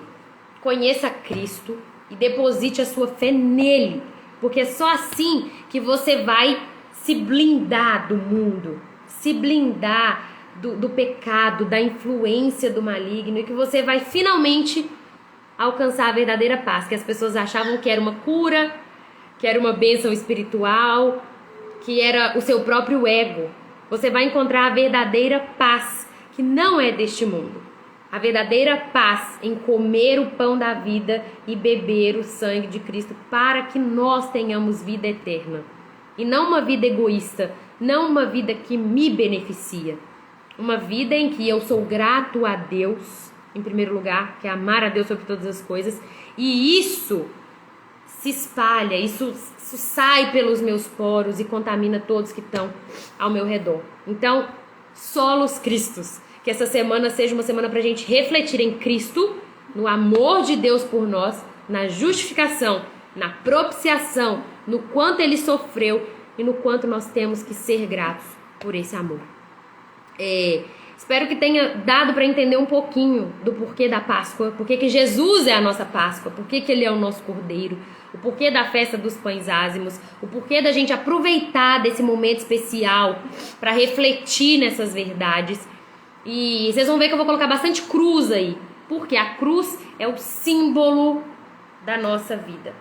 Conheça Cristo e deposite a sua fé nele, porque é só assim que você vai se blindar do mundo, se blindar do pecado, da influência do maligno, e que você vai finalmente alcançar a verdadeira paz, que as pessoas achavam que era uma cura, que era uma bênção espiritual, que era o seu próprio ego. Você vai encontrar a verdadeira paz, que não é deste mundo. A verdadeira paz em comer o pão da vida e beber o sangue de Cristo, para que nós tenhamos vida eterna. E não uma vida egoísta, não uma vida que me beneficia. Uma vida em que eu sou grato a Deus, em primeiro lugar, que é amar a Deus sobre todas as coisas, e isso se espalha, isso sai pelos meus poros e contamina todos que estão ao meu redor. Então, solos Cristos, que essa semana seja uma semana para a gente refletir em Cristo, no amor de Deus por nós, na justificação, na propiciação, no quanto Ele sofreu e no quanto nós temos que ser gratos por esse amor. Espero que tenha dado para entender um pouquinho do porquê da Páscoa, porquê que Jesus é a nossa Páscoa, porquê que Ele é o nosso Cordeiro, o porquê da festa dos pães ázimos, o porquê da gente aproveitar desse momento especial para refletir nessas verdades. E vocês vão ver que eu vou colocar bastante cruz aí, porque a cruz é o símbolo da nossa vida.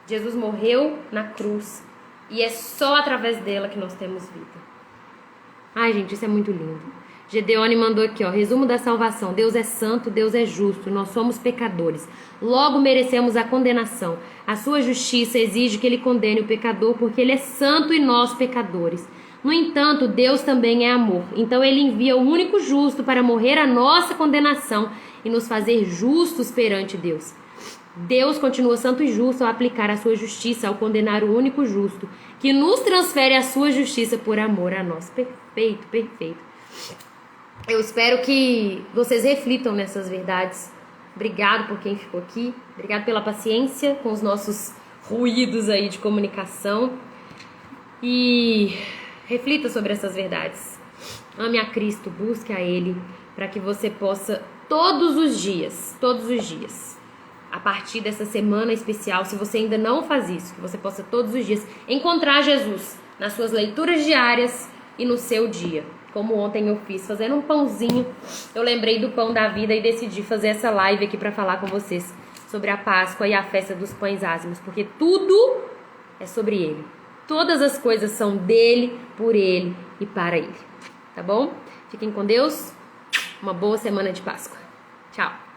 Jesus morreu na cruz e é só através dela que nós temos vida. Ai, gente, isso é muito lindo. Gedeone mandou aqui, ó, resumo da salvação. Deus é santo, Deus é justo, nós somos pecadores. Logo merecemos a condenação. A sua justiça exige que ele condene o pecador, porque ele é santo e nós pecadores. No entanto, Deus também é amor. Então ele envia o único justo para morrer a nossa condenação e nos fazer justos perante Deus. Deus continua santo e justo ao aplicar a sua justiça, ao condenar o único justo, que nos transfere a sua justiça por amor a nós. Perfeito, perfeito. Eu espero que vocês reflitam nessas verdades. Obrigado por quem ficou aqui. Obrigado pela paciência com os nossos ruídos aí de comunicação. E reflita sobre essas verdades. Ame a Cristo, busque a Ele, para que você possa todos os dias, a partir dessa semana especial, se você ainda não faz isso, que você possa todos os dias encontrar Jesus nas suas leituras diárias e no seu dia. Como ontem eu fiz, fazendo um pãozinho. Eu lembrei do pão da vida e decidi fazer essa live aqui para falar com vocês sobre a Páscoa e a festa dos pães ázimos, porque tudo é sobre Ele. Todas as coisas são dele, por Ele e para Ele. Tá bom? Fiquem com Deus. Uma boa semana de Páscoa. Tchau.